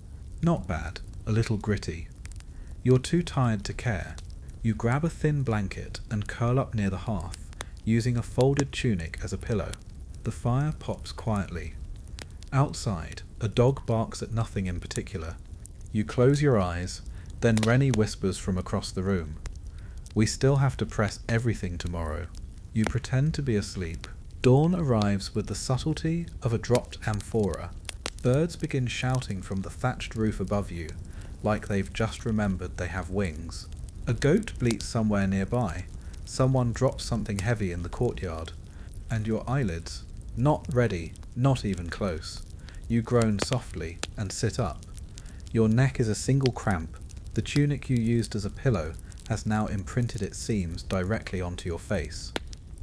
Speaker 1: Not bad, a little gritty. You're too tired to care. You grab a thin blanket and curl up near the hearth, using a folded tunic as a pillow. The fire pops quietly. Outside, a dog barks at nothing in particular. You close your eyes, then Rennie whispers from across the room. We still have to press everything tomorrow. You pretend to be asleep. Dawn arrives with the subtlety of a dropped amphora. Birds begin shouting from the thatched roof above you, like they've just remembered they have wings. A goat bleats somewhere nearby. Someone drops something heavy in the courtyard. And your eyelids, not ready, not even close. You groan softly and sit up. Your neck is a single cramp. The tunic you used as a pillow has now imprinted its seams directly onto your face.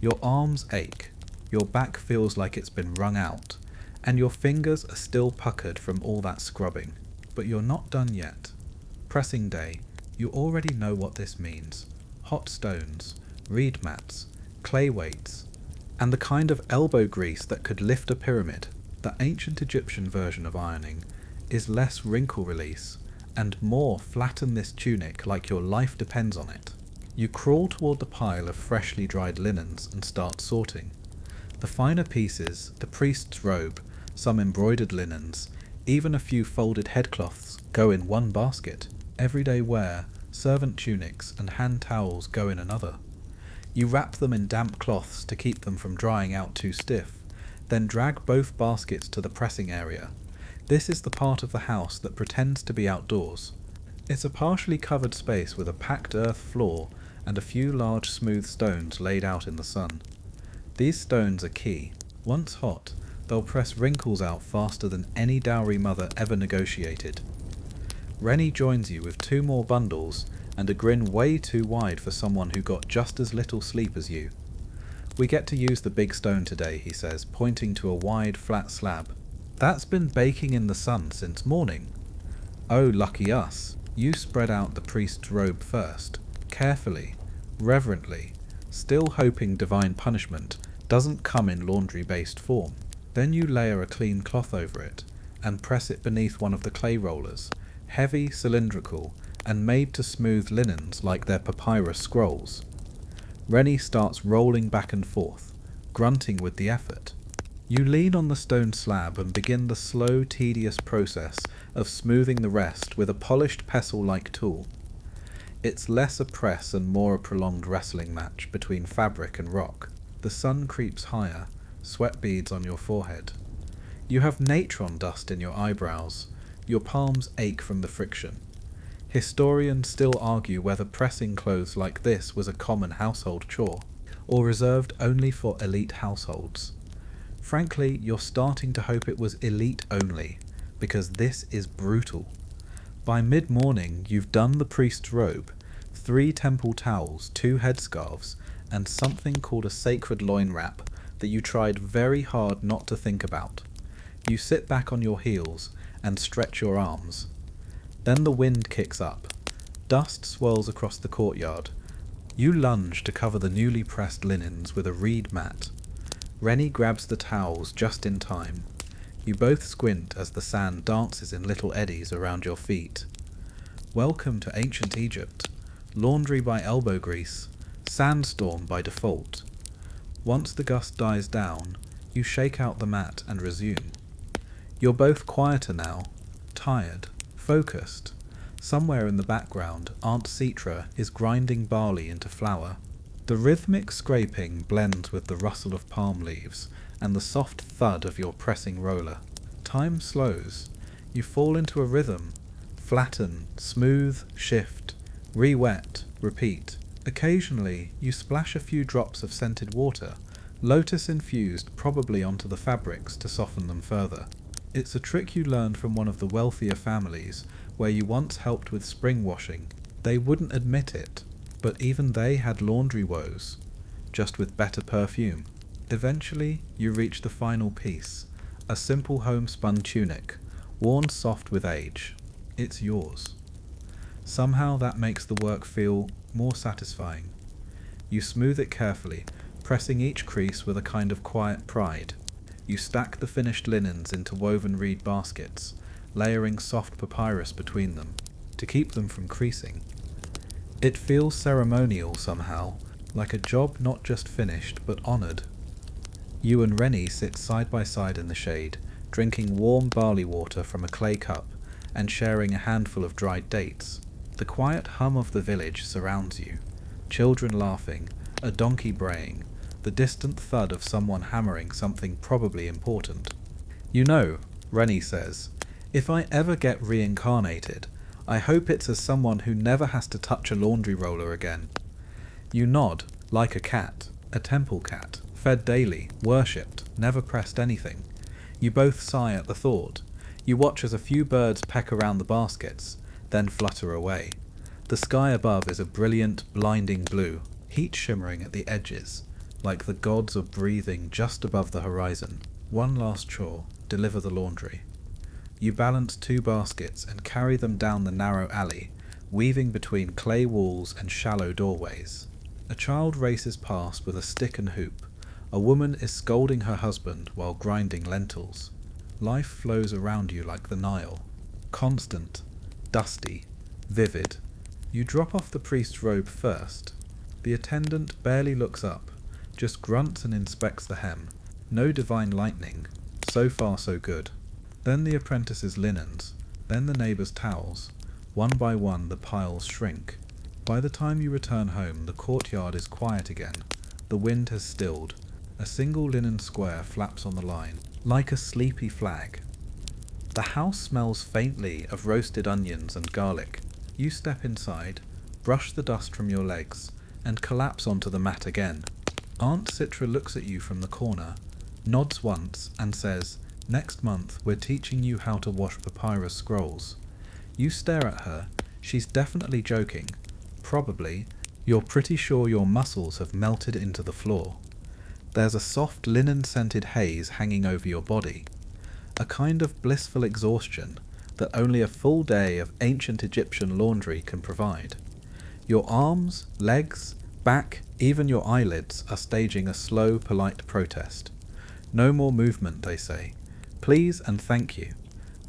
Speaker 1: Your arms ache. Your back feels like it's been wrung out. And your fingers are still puckered from all that scrubbing. But you're not done yet. Pressing day. You already know what this means. Hot stones, reed mats, clay weights, and the kind of elbow grease that could lift a pyramid. The ancient Egyptian version of ironing is less wrinkle release and more flatten this tunic like your life depends on it. You crawl toward the pile of freshly dried linens and start sorting. The finer pieces, the priest's robe, some embroidered linens, even a few folded headcloths go in one basket. Everyday wear, servant tunics, and hand towels go in another. You wrap them in damp cloths to keep them from drying out too stiff, then drag both baskets to the pressing area. This is the part of the house that pretends to be outdoors. It's a partially covered space with a packed earth floor and a few large smooth stones laid out in the sun. These stones are key. Once hot, they'll press wrinkles out faster than any dowry mother ever negotiated. Rennie joins you with 2 more bundles and a grin way too wide for someone who got just as little sleep as you. We get to use the big stone today, he says, pointing to a wide, flat slab. That's been baking in the sun since morning. Oh, lucky us. You spread out the priest's robe first, carefully, reverently, still hoping divine punishment doesn't come in laundry-based form. Then you layer a clean cloth over it and press it beneath one of the clay rollers, heavy, cylindrical, and made to smooth linens like their papyrus scrolls. Rennie starts rolling back and forth, grunting with the effort. You lean on the stone slab and begin the slow, tedious process of smoothing the rest with a polished pestle-like tool. It's less a press and more a prolonged wrestling match between fabric and rock. The sun creeps higher, sweat beads on your forehead. You have natron dust in your eyebrows. Your palms ache from the friction. Historians still argue whether pressing clothes like this was a common household chore, or reserved only for elite households. Frankly, you're starting to hope it was elite only, because this is brutal. By mid-morning, you've done the priest's robe, 3 temple towels, 2 headscarves, and something called a sacred loin wrap that you tried very hard not to think about. You sit back on your heels and stretch your arms. Then the wind kicks up. Dust swirls across the courtyard. You lunge to cover the newly pressed linens with a reed mat. Rennie grabs the towels just in time. You both squint as the sand dances in little eddies around your feet. Welcome to ancient Egypt. Laundry by elbow grease. Sandstorm by default. Once the gust dies down, you shake out the mat and resume. You're both quieter now, tired, focused. Somewhere in the background, Aunt Citra is grinding barley into flour. The rhythmic scraping blends with the rustle of palm leaves and the soft thud of your pressing roller. Time slows. You fall into a rhythm. Flatten, smooth, shift, re-wet, repeat. Occasionally, you splash a few drops of scented water, lotus infused probably onto the fabrics to soften them further. It's a trick you learned from one of the wealthier families where you once helped with spring washing. They wouldn't admit it, but even they had laundry woes, just with better perfume. Eventually, you reach the final piece, a simple homespun tunic, worn soft with age. It's yours. Somehow that makes the work feel more satisfying. You smooth it carefully, pressing each crease with a kind of quiet pride. You stack the finished linens into woven reed baskets, layering soft papyrus between them, to keep them from creasing. It feels ceremonial somehow, like a job not just finished but honoured. You and Rennie sit side by side in the shade, drinking warm barley water from a clay cup and sharing a handful of dried dates. The quiet hum of the village surrounds you, children laughing, a donkey braying, the distant thud of someone hammering something probably important. You know, Rennie says, if I ever get reincarnated, I hope it's as someone who never has to touch a laundry roller again. You nod, like a cat, a temple cat, fed daily, worshipped, never pressed anything. You both sigh at the thought. You watch as a few birds peck around the baskets, then flutter away. The sky above is a brilliant, blinding blue, heat shimmering at the edges, like the gods are breathing just above the horizon. One last chore, deliver the laundry. You balance 2 baskets and carry them down the narrow alley, weaving between clay walls and shallow doorways. A child races past with a stick and hoop. A woman is scolding her husband while grinding lentils. Life flows around you like the Nile, constant, dusty, vivid. You drop off the priest's robe first. The attendant barely looks up, just grunts and inspects the hem. No divine lightning. So far so good. Then the apprentice's linens, then the neighbour's towels. One by one the piles shrink. By the time you return home, the courtyard is quiet again. The wind has stilled. A single linen square flaps on the line, like a sleepy flag. The house smells faintly of roasted onions and garlic. You step inside, brush the dust from your legs, and collapse onto the mat again. Aunt Citra looks at you from the corner, nods once, and says, "Next month we're teaching you how to wash papyrus scrolls." You stare at her. She's definitely joking. Probably. You're pretty sure your muscles have melted into the floor. There's a soft linen-scented haze hanging over your body. A kind of blissful exhaustion that only a full day of ancient Egyptian laundry can provide. Your arms, legs, back, even your eyelids are staging a slow, polite protest. No more movement, they say. Please and thank you.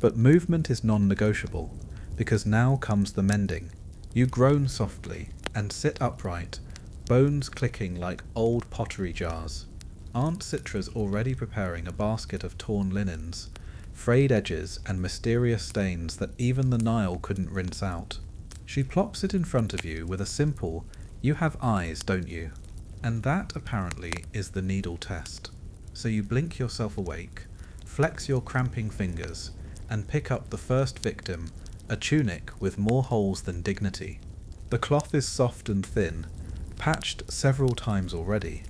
Speaker 1: But movement is non-negotiable, because now comes the mending. You groan softly and sit upright, bones clicking like old pottery jars. Aunt Citra's already preparing a basket of torn linens, frayed edges and mysterious stains that even the Nile couldn't rinse out. She plops it in front of you with a simple, "You have eyes, don't you?" And that, apparently, is the needle test. So you blink yourself awake, flex your cramping fingers, and pick up the first victim, a tunic with more holes than dignity. The cloth is soft and thin, patched several times already.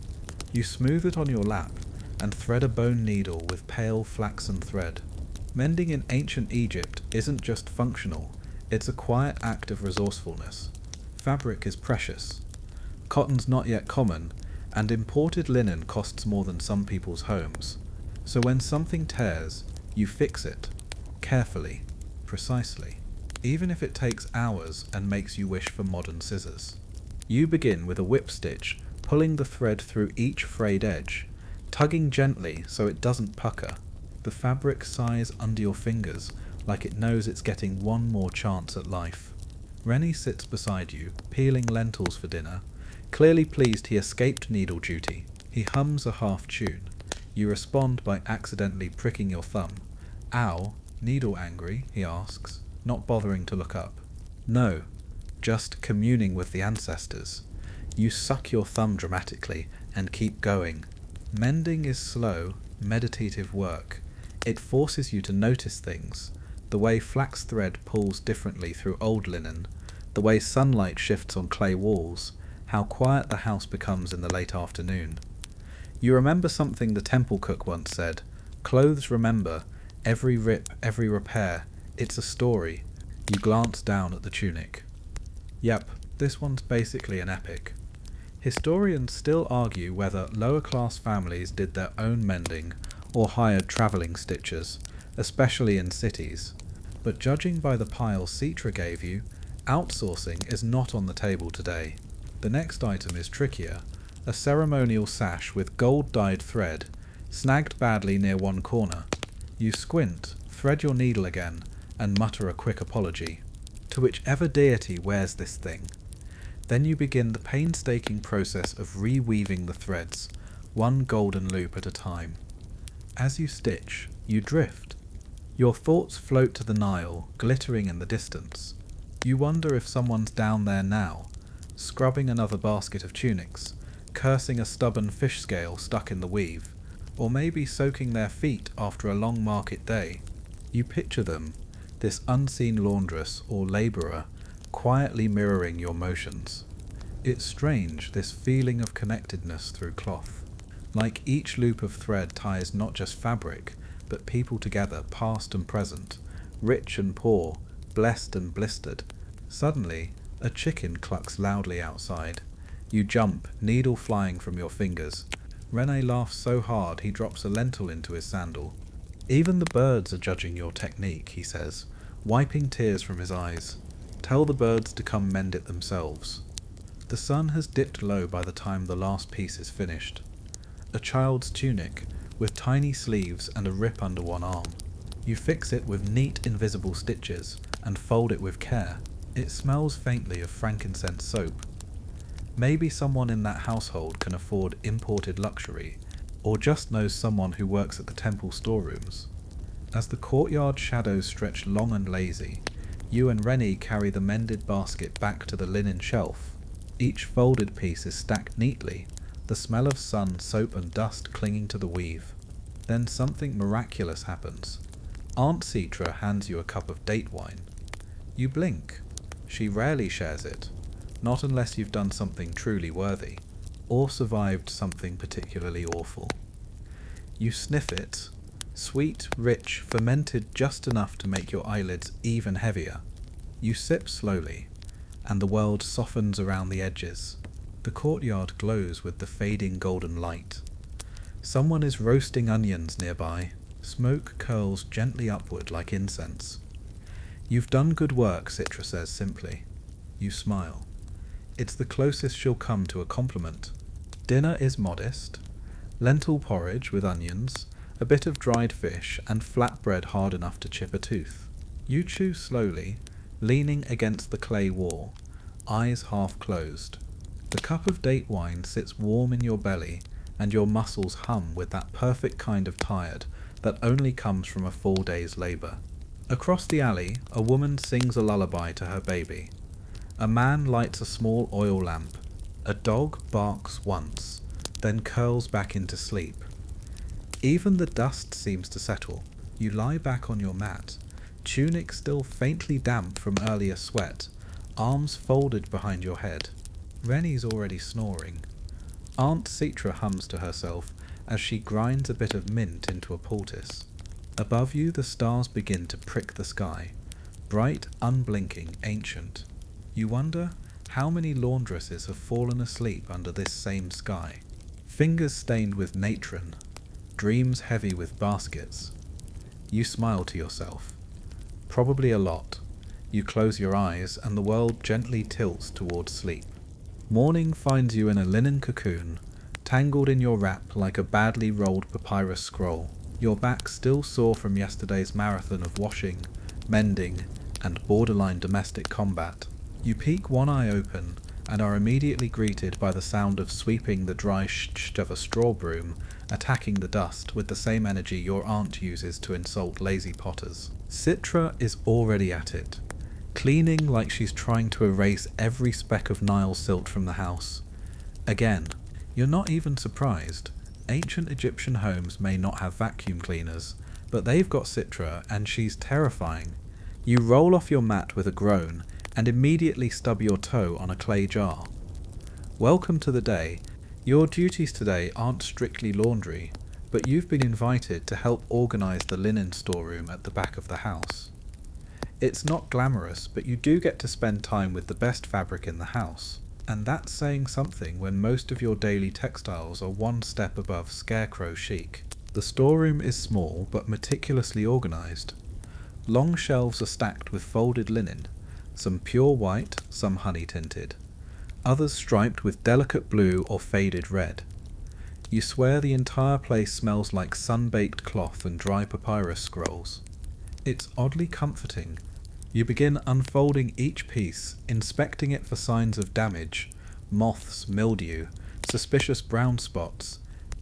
Speaker 1: You smooth it on your lap and thread a bone needle with pale flaxen thread. Mending in ancient Egypt isn't just functional, it's a quiet act of resourcefulness. Fabric is precious. Cotton's not yet common, and imported linen costs more than some people's homes. So when something tears, you fix it, carefully, precisely, even if it takes hours and makes you wish for modern scissors. You begin with a whip stitch, pulling the thread through each frayed edge, tugging gently so it doesn't pucker. The fabric sighs under your fingers like it knows it's getting one more chance at life. Rennie sits beside you, peeling lentils for dinner, clearly pleased he escaped needle duty. He hums a half tune. You respond by accidentally pricking your thumb. "Ow, needle angry?" he asks, not bothering to look up. No, just communing with the ancestors. You suck your thumb dramatically and keep going. Mending is slow, meditative work. It forces you to notice things, the way flax thread pulls differently through old linen, the way sunlight shifts on clay walls, how quiet the house becomes in the late afternoon. You remember something the temple cook once said, "Clothes remember, every rip, every repair, it's a story." You glance down at the tunic. Yep, this one's basically an epic. Historians still argue whether lower class families did their own mending or hired travelling stitchers, especially in cities. But judging by the pile Citra gave you, outsourcing is not on the table today. The next item is trickier, a ceremonial sash with gold-dyed thread, snagged badly near one corner. You squint, thread your needle again, and mutter a quick apology. To whichever deity wears this thing. Then you begin the painstaking process of reweaving the threads, one golden loop at a time. As you stitch, you drift. Your thoughts float to the Nile, glittering in the distance. You wonder if someone's down there now, scrubbing another basket of tunics, cursing a stubborn fish scale stuck in the weave, or maybe soaking their feet after a long market day. You picture them, this unseen laundress or labourer, quietly mirroring your motions. It's strange, this feeling of connectedness through cloth. Like each loop of thread ties not just fabric, but people together, past and present, rich and poor, blessed and blistered. Suddenly, a chicken clucks loudly outside. You jump, needle flying from your fingers. René laughs so hard he drops a lentil into his sandal. "Even the birds are judging your technique," he says, wiping tears from his eyes. "Tell the birds to come mend it themselves." The sun has dipped low by the time the last piece is finished. A child's tunic, with tiny sleeves and a rip under one arm. You fix it with neat invisible stitches, and fold it with care. It smells faintly of frankincense soap. Maybe someone in that household can afford imported luxury, or just knows someone who works at the temple storerooms. As the courtyard shadows stretch long and lazy, you and Rennie carry the mended basket back to the linen shelf. Each folded piece is stacked neatly, the smell of sun, soap and dust clinging to the weave. Then something miraculous happens. Aunt Citra hands you a cup of date wine. You blink. She rarely shares it, not unless you've done something truly worthy, or survived something particularly awful. You sniff it. Sweet, rich, fermented just enough to make your eyelids even heavier. You sip slowly, and the world softens around the edges. The courtyard glows with the fading golden light. Someone is roasting onions nearby. Smoke curls gently upward like incense. "You've done good work," Citra says simply. You smile. It's the closest she'll come to a compliment. Dinner is modest. Lentil porridge with onions, a bit of dried fish, and flatbread hard enough to chip a tooth. You chew slowly, leaning against the clay wall, eyes half closed. The cup of date wine sits warm in your belly, and your muscles hum with that perfect kind of tired that only comes from a full day's labour. Across the alley, a woman sings a lullaby to her baby. A man lights a small oil lamp. A dog barks once, then curls back into sleep. Even the dust seems to settle. You lie back on your mat, tunic still faintly damp from earlier sweat, arms folded behind your head. Rennie's already snoring. Aunt Citra hums to herself as she grinds a bit of mint into a poultice. Above you the stars begin to prick the sky, bright, unblinking, ancient. You wonder how many laundresses have fallen asleep under this same sky. Fingers stained with natron, dreams heavy with baskets. You smile to yourself. Probably a lot. You close your eyes and the world gently tilts towards sleep. Morning finds you in a linen cocoon, tangled in your wrap like a badly rolled papyrus scroll. Your back still sore from yesterday's marathon of washing, mending, and borderline domestic combat. You peek one eye open and are immediately greeted by the sound of sweeping the dry sh of a straw broom, attacking the dust with the same energy your aunt uses to insult lazy potters. Citra is already at it, cleaning like she's trying to erase every speck of Nile silt from the house. Again, you're not even surprised. Ancient Egyptian homes may not have vacuum cleaners, but they've got Citra, and she's terrifying. You roll off your mat with a groan, and immediately stub your toe on a clay jar. Welcome to the day. Your duties today aren't strictly laundry, but you've been invited to help organise the linen storeroom at the back of the house. It's not glamorous, but you do get to spend time with the best fabric in the house. And that's saying something when most of your daily textiles are one step above scarecrow chic. The storeroom is small but meticulously organised. Long shelves are stacked with folded linen, some pure white, some honey tinted, others striped with delicate blue or faded red. You swear the entire place smells like sun-baked cloth and dry papyrus scrolls. It's oddly comforting. You begin unfolding each piece, inspecting it for signs of damage, moths, mildew, suspicious brown spots.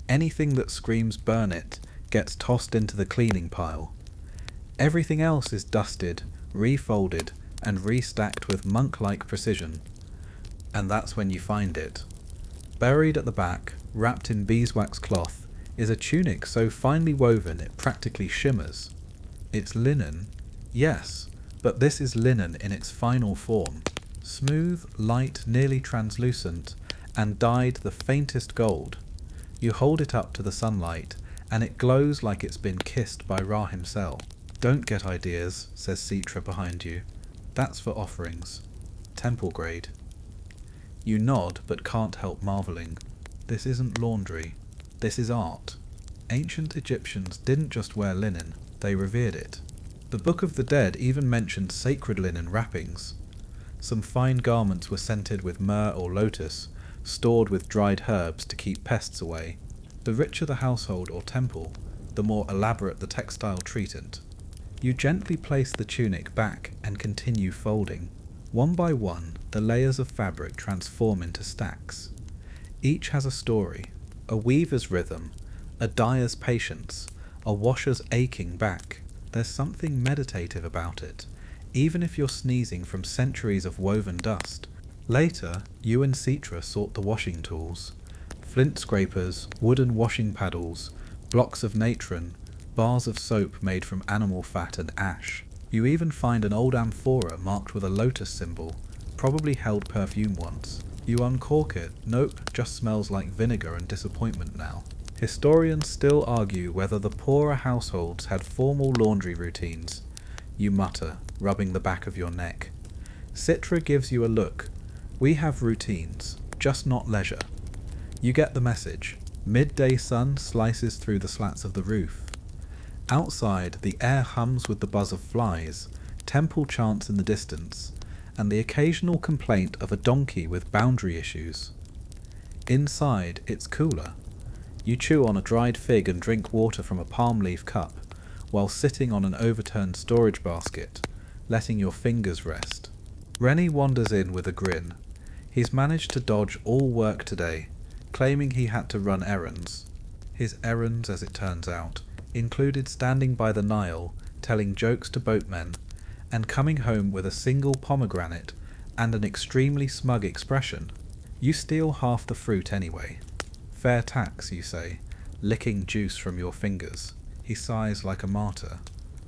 Speaker 1: Anything that screams burn it gets tossed into the cleaning pile. Everything else is dusted, refolded, and restacked with monk-like precision. And that's when you find it. Buried at the back, wrapped in beeswax cloth, is a tunic so finely woven it practically shimmers. It's linen, yes, but this is linen in its final form. Smooth, light, nearly translucent, and dyed the faintest gold. You hold it up to the sunlight, and it glows like it's been kissed by Ra himself. Don't get ideas, says Citra behind you. That's for offerings. Temple grade. You nod, but can't help marvelling. This isn't laundry. This is art. Ancient Egyptians didn't just wear linen, they revered it. The Book of the Dead even mentioned sacred linen wrappings. Some fine garments were scented with myrrh or lotus, stored with dried herbs to keep pests away. The richer the household or temple, the more elaborate the textile treatment. You gently place the tunic back and continue folding. One by one, the layers of fabric transform into stacks. Each has a story, a weaver's rhythm, a dyer's patience, a washer's aching back. There's something meditative about it, even if you're sneezing from centuries of woven dust. Later, you and Citra sort the washing tools. Flint scrapers, wooden washing paddles, blocks of natron, bars of soap made from animal fat and ash. You even find an old amphora marked with a lotus symbol, probably held perfume once. You uncork it, nope, just smells like vinegar and disappointment now. Historians still argue whether the poorer households had formal laundry routines. You mutter, rubbing the back of your neck. Citra gives you a look. We have routines, just not leisure. You get the message. Midday sun slices through the slats of the roof. Outside, the air hums with the buzz of flies, temple chants in the distance, and the occasional complaint of a donkey with boundary issues. Inside, it's cooler. You chew on a dried fig and drink water from a palm leaf cup, while sitting on an overturned storage basket, letting your fingers rest. Rennie wanders in with a grin. He's managed to dodge all work today, claiming he had to run errands. His errands, as it turns out, included standing by the Nile, telling jokes to boatmen, and coming home with a single pomegranate and an extremely smug expression. You steal half the fruit anyway. Fair tax, you say, licking juice from your fingers. He sighs like a martyr.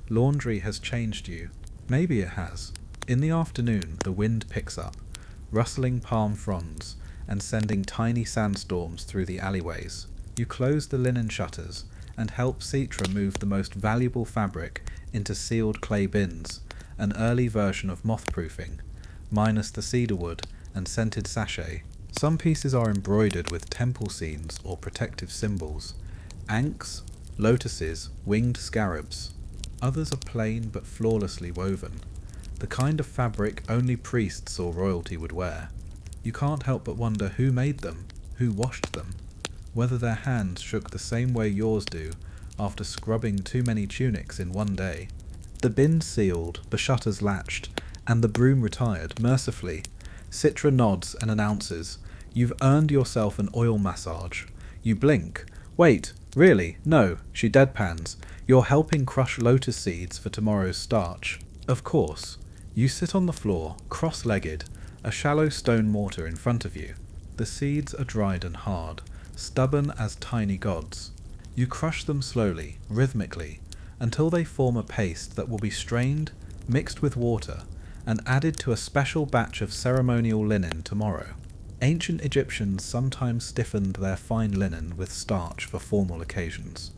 Speaker 1: Laundry has changed you. Maybe it has. In the afternoon, the wind picks up, rustling palm fronds and sending tiny sandstorms through the alleyways. You close the linen shutters and help Citra move the most valuable fabric into sealed clay bins, an early version of moth-proofing, minus the cedarwood and scented sachet. Some pieces are embroidered with temple scenes or protective symbols, ankhs, lotuses, winged scarabs. Others are plain but flawlessly woven, the kind of fabric only priests or royalty would wear. You can't help but wonder who made them, who washed them, whether their hands shook the same way yours do after scrubbing too many tunics in one day. The bins sealed, the shutters latched, and the broom retired, mercifully. Citra nods and announces, "You've earned yourself an oil massage." You blink. "Wait, really? No," she deadpans. "You're helping crush lotus seeds for tomorrow's starch." Of course. You sit on the floor, cross-legged, a shallow stone mortar in front of you. The seeds are dried and hard, stubborn as tiny gods. You crush them slowly, rhythmically, until they form a paste that will be strained, mixed with water, and added to a special batch of ceremonial linen tomorrow. Ancient Egyptians sometimes stiffened their fine linen with starch for formal occasions.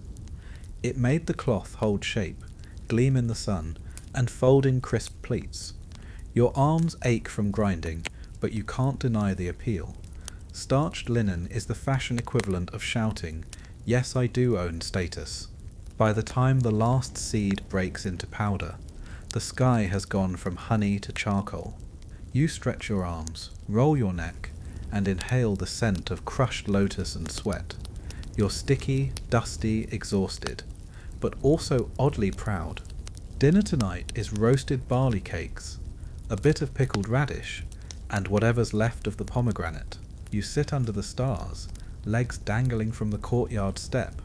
Speaker 1: It made the cloth hold shape, gleam in the sun, and fold in crisp pleats. Your arms ache from grinding, but you can't deny the appeal. Starched linen is the fashion equivalent of shouting, "Yes, I do own status." By the time the last seed breaks into powder, the sky has gone from honey to charcoal. You stretch your arms, roll your neck, and inhale the scent of crushed lotus and sweat. You're sticky, dusty, exhausted, but also oddly proud. Dinner tonight is roasted barley cakes, a bit of pickled radish, and whatever's left of the pomegranate. You sit under the stars, legs dangling from the courtyard step,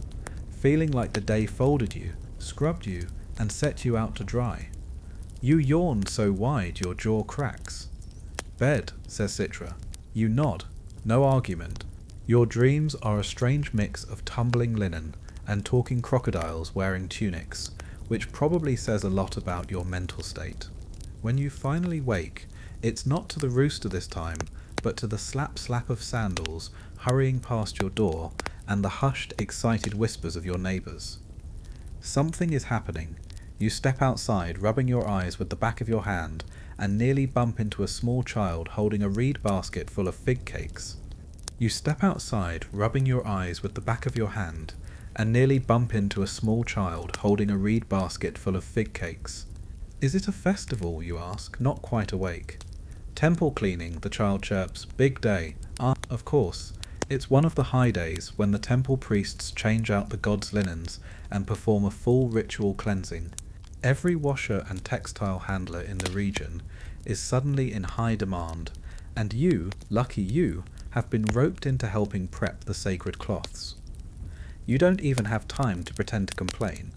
Speaker 1: feeling like the day folded you, scrubbed you, and set you out to dry. You yawn so wide your jaw cracks. "Bed," says Citra. You nod. No argument. Your dreams are a strange mix of tumbling linen and talking crocodiles wearing tunics, which probably says a lot about your mental state. When you finally wake, it's not to the rooster this time, but to the slap-slap of sandals hurrying past your door and the hushed, excited whispers of your neighbours. Something is happening. You step outside, rubbing your eyes with the back of your hand, and nearly bump into a small child holding a reed basket full of fig cakes. You step outside, rubbing your eyes with the back of your hand, and nearly bump into a small child holding a reed basket full of fig cakes. "Is it a festival?" you ask, not quite awake. "Temple cleaning," the child chirps. "Big day." "Ah, of course. It's one of the high days when the temple priests change out the gods' linens and perform a full ritual cleansing. Every washer and textile handler in the region is suddenly in high demand, and you, lucky you, have been roped into helping prep the sacred cloths. You don't even have time to pretend to complain.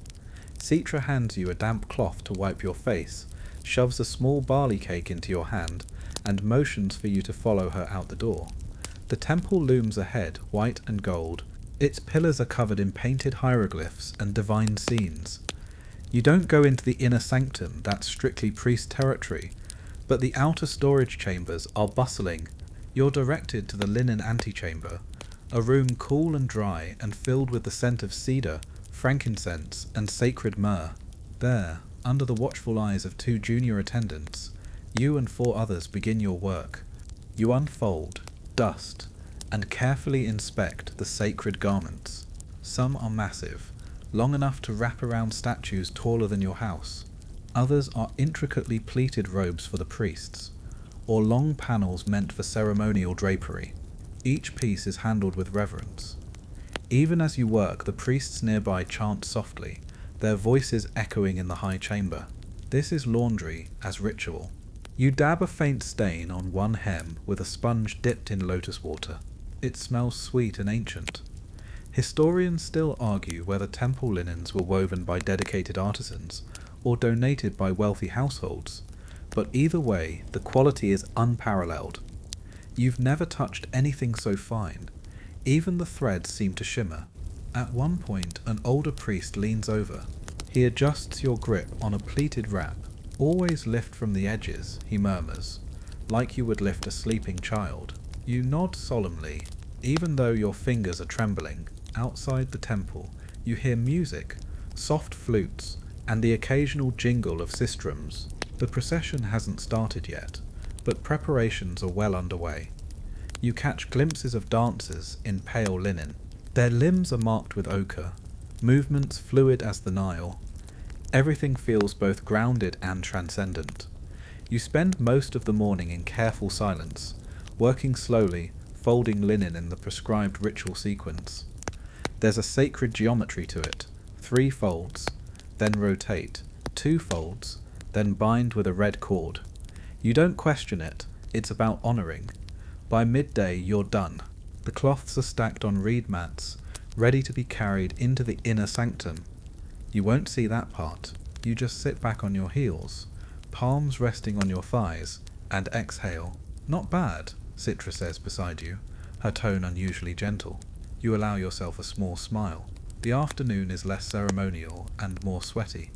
Speaker 1: Citra hands you a damp cloth to wipe your face, shoves a small barley cake into your hand, and motions for you to follow her out the door. The temple looms ahead, white and gold. Its pillars are covered in painted hieroglyphs and divine scenes. You don't go into the inner sanctum, that's strictly priest territory, but the outer storage chambers are bustling. You're directed to the linen antechamber, a room cool and dry and filled with the scent of cedar, frankincense, and sacred myrrh. There, under the watchful eyes of 2 junior attendants, you and 4 others begin your work. You unfold, dust, and carefully inspect the sacred garments. Some are massive, long enough to wrap around statues taller than your house. Others are intricately pleated robes for the priests, or long panels meant for ceremonial drapery. Each piece is handled with reverence. Even as you work, the priests nearby chant softly, their voices echoing in the high chamber. This is laundry as ritual. You dab a faint stain on one hem with a sponge dipped in lotus water. It smells sweet and ancient. Historians still argue whether temple linens were woven by dedicated artisans or donated by wealthy households, but either way, the quality is unparalleled. You've never touched anything so fine. Even the threads seem to shimmer. At one point, an older priest leans over. He adjusts your grip on a pleated wrap. "Always lift from the edges," he murmurs, like you would lift a sleeping child. You nod solemnly, even though your fingers are trembling. Outside the temple, you hear music, soft flutes, and the occasional jingle of sistrums. The procession hasn't started yet, but preparations are well underway. You catch glimpses of dancers in pale linen. Their limbs are marked with ochre, movements fluid as the Nile. Everything feels both grounded and transcendent. You spend most of the morning in careful silence, working slowly, folding linen in the prescribed ritual sequence. There's a sacred geometry to it. 3 folds, then rotate, 2 folds, then bind with a red cord. You don't question it, it's about honouring. By midday you're done. The cloths are stacked on reed mats, ready to be carried into the inner sanctum. You won't see that part. You just sit back on your heels, palms resting on your thighs, and exhale. "Not bad," Citra says beside you, her tone unusually gentle. You allow yourself a small smile. The afternoon is less ceremonial and more sweaty.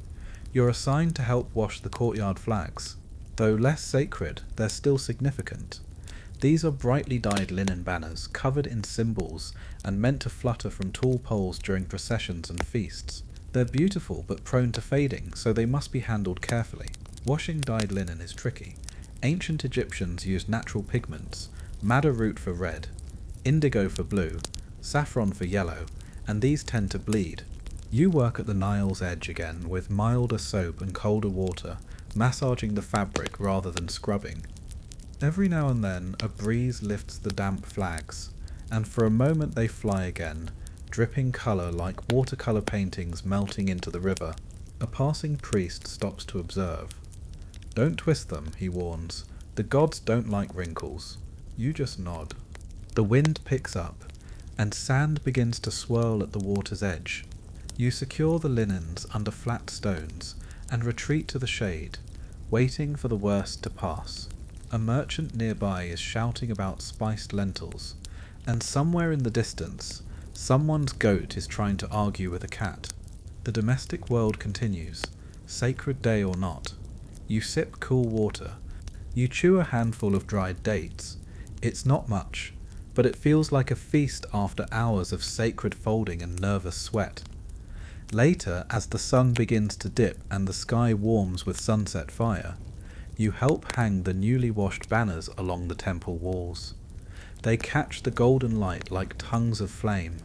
Speaker 1: You're assigned to help wash the courtyard flags. Though less sacred, they're still significant. These are brightly dyed linen banners, covered in symbols, and meant to flutter from tall poles during processions and feasts. They're beautiful but prone to fading, so they must be handled carefully. Washing dyed linen is tricky. Ancient Egyptians used natural pigments, madder root for red, indigo for blue, saffron for yellow, and these tend to bleed. You work at the Nile's edge again with milder soap and colder water, massaging the fabric rather than scrubbing. Every now and then a breeze lifts the damp flags, and for a moment they fly again, dripping colour like watercolour paintings melting into the river. A passing priest stops to observe. "Don't twist them," he warns. "The gods don't like wrinkles." You just nod. The wind picks up, and sand begins to swirl at the water's edge. You secure the linens under flat stones, and retreat to the shade, waiting for the worst to pass. A merchant nearby is shouting about spiced lentils, and somewhere in the distance, someone's goat is trying to argue with a cat. The domestic world continues, sacred day or not. You sip cool water. You chew a handful of dried dates. It's not much, but it feels like a feast after hours of sacred folding and nervous sweat. Later, as the sun begins to dip and the sky warms with sunset fire, you help hang the newly washed banners along the temple walls. They catch the golden light like tongues of flame.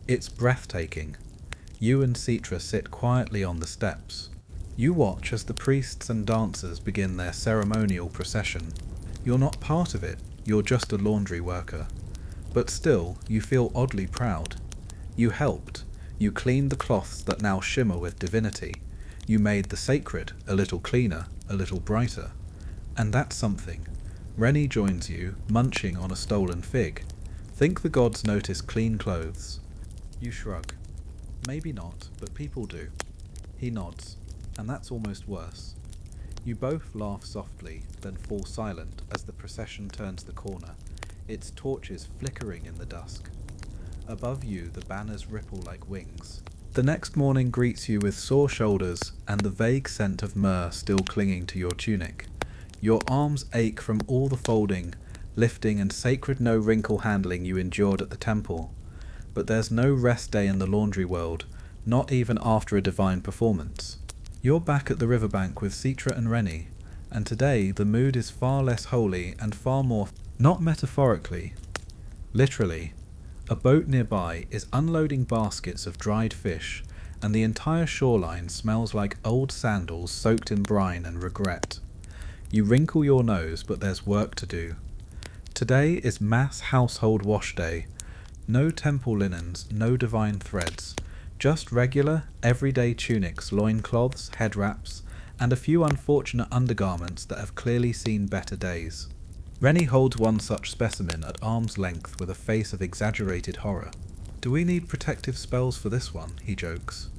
Speaker 1: It's breathtaking. You and Citra sit quietly on the steps. You watch as the priests and dancers begin their ceremonial procession. You're not part of it, you're just a laundry worker. But still, you feel oddly proud. You helped. You cleaned the cloths that now shimmer with divinity. You made the sacred a little cleaner, a little brighter. And that's something. Rennie joins you, munching on a stolen fig. Think the gods notice clean clothes. You shrug. Maybe not, but people do. He nods, and that's almost worse. You both laugh softly, then fall silent as the procession turns the corner, its torches flickering in the dusk. Above you, the banners ripple like wings. The next morning greets you with sore shoulders and the vague scent of myrrh still clinging to your tunic. Your arms ache from all the folding, lifting and sacred no-wrinkle handling you endured at the temple. But there's no rest day in the laundry world, not even after a divine performance. You're back at the riverbank with Citra and Rennie, and today the mood is far less holy and far more, not metaphorically, literally. A boat nearby is unloading baskets of dried fish, and the entire shoreline smells like old sandals soaked in brine and regret. You wrinkle your nose, but there's work to do. Today is mass household wash day. No temple linens, no divine threads. Just regular, everyday tunics, loincloths, head wraps, and a few unfortunate undergarments that have clearly seen better days. Rennie holds one such specimen at arm's length with a face of exaggerated horror. "Do we need protective spells for this one?" he jokes.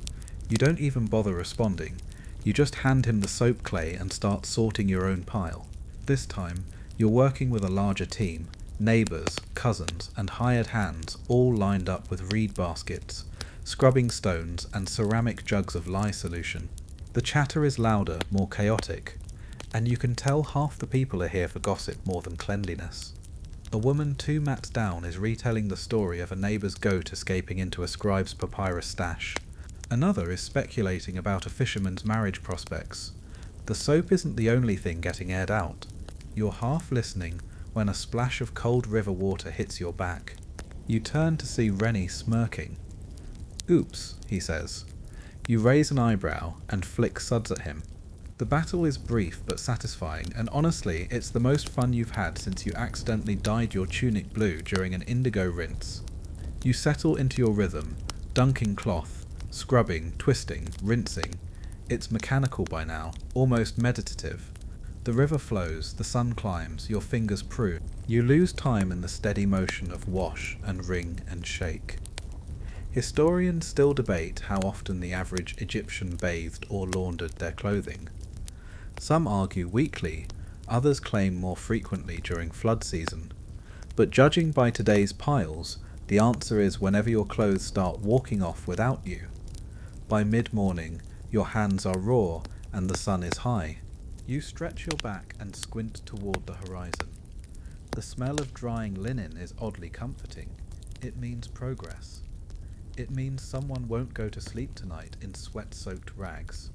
Speaker 1: You don't even bother responding. You just hand him the soap clay and start sorting your own pile. This time, you're working with a larger team, neighbours, cousins, and hired hands all lined up with reed baskets, scrubbing stones, and ceramic jugs of lye solution. The chatter is louder, more chaotic, and you can tell half the people are here for gossip more than cleanliness. A woman 2 mats down is retelling the story of a neighbour's goat escaping into a scribe's papyrus stash. Another is speculating about a fisherman's marriage prospects. The soap isn't the only thing getting aired out. You're half listening when a splash of cold river water hits your back. You turn to see Rennie smirking. "Oops," he says. You raise an eyebrow and flick suds at him. The battle is brief but satisfying, and honestly, it's the most fun you've had since you accidentally dyed your tunic blue during an indigo rinse. You settle into your rhythm, dunking cloth, scrubbing, twisting, rinsing. It's mechanical by now, almost meditative. The river flows, the sun climbs, your fingers prune. You lose time in the steady motion of wash and wring and shake. Historians still debate how often the average Egyptian bathed or laundered their clothing. Some argue weekly, others claim more frequently during flood season. But judging by today's piles, the answer is whenever your clothes start walking off without you. By mid-morning, your hands are raw and the sun is high. You stretch your back and squint toward the horizon. The smell of drying linen is oddly comforting. It means progress. It means someone won't go to sleep tonight in sweat-soaked rags.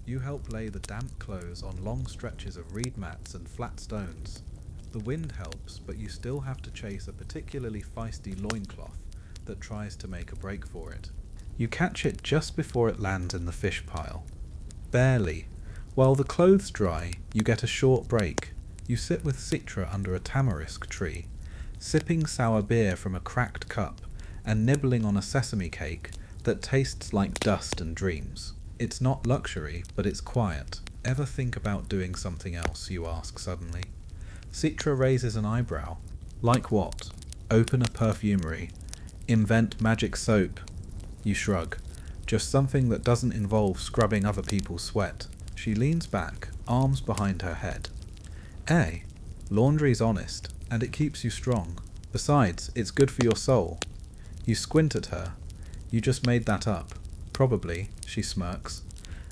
Speaker 1: You help lay the damp clothes on long stretches of reed mats and flat stones. The wind helps, but you still have to chase a particularly feisty loincloth that tries to make a break for it. You catch it just before it lands in the fish pile. Barely. While the clothes dry, you get a short break. You sit with Citra under a tamarisk tree, sipping sour beer from a cracked cup and nibbling on a sesame cake that tastes like dust and dreams. It's not luxury, but it's quiet. Ever think about doing something else, you ask suddenly. Citra raises an eyebrow. Like what? Open a perfumery. Invent magic soap. You shrug. Just something that doesn't involve scrubbing other people's sweat. She leans back, arms behind her head. Laundry's honest, and it keeps you strong. Besides, it's good for your soul. You squint at her. You just made that up. Probably, she smirks.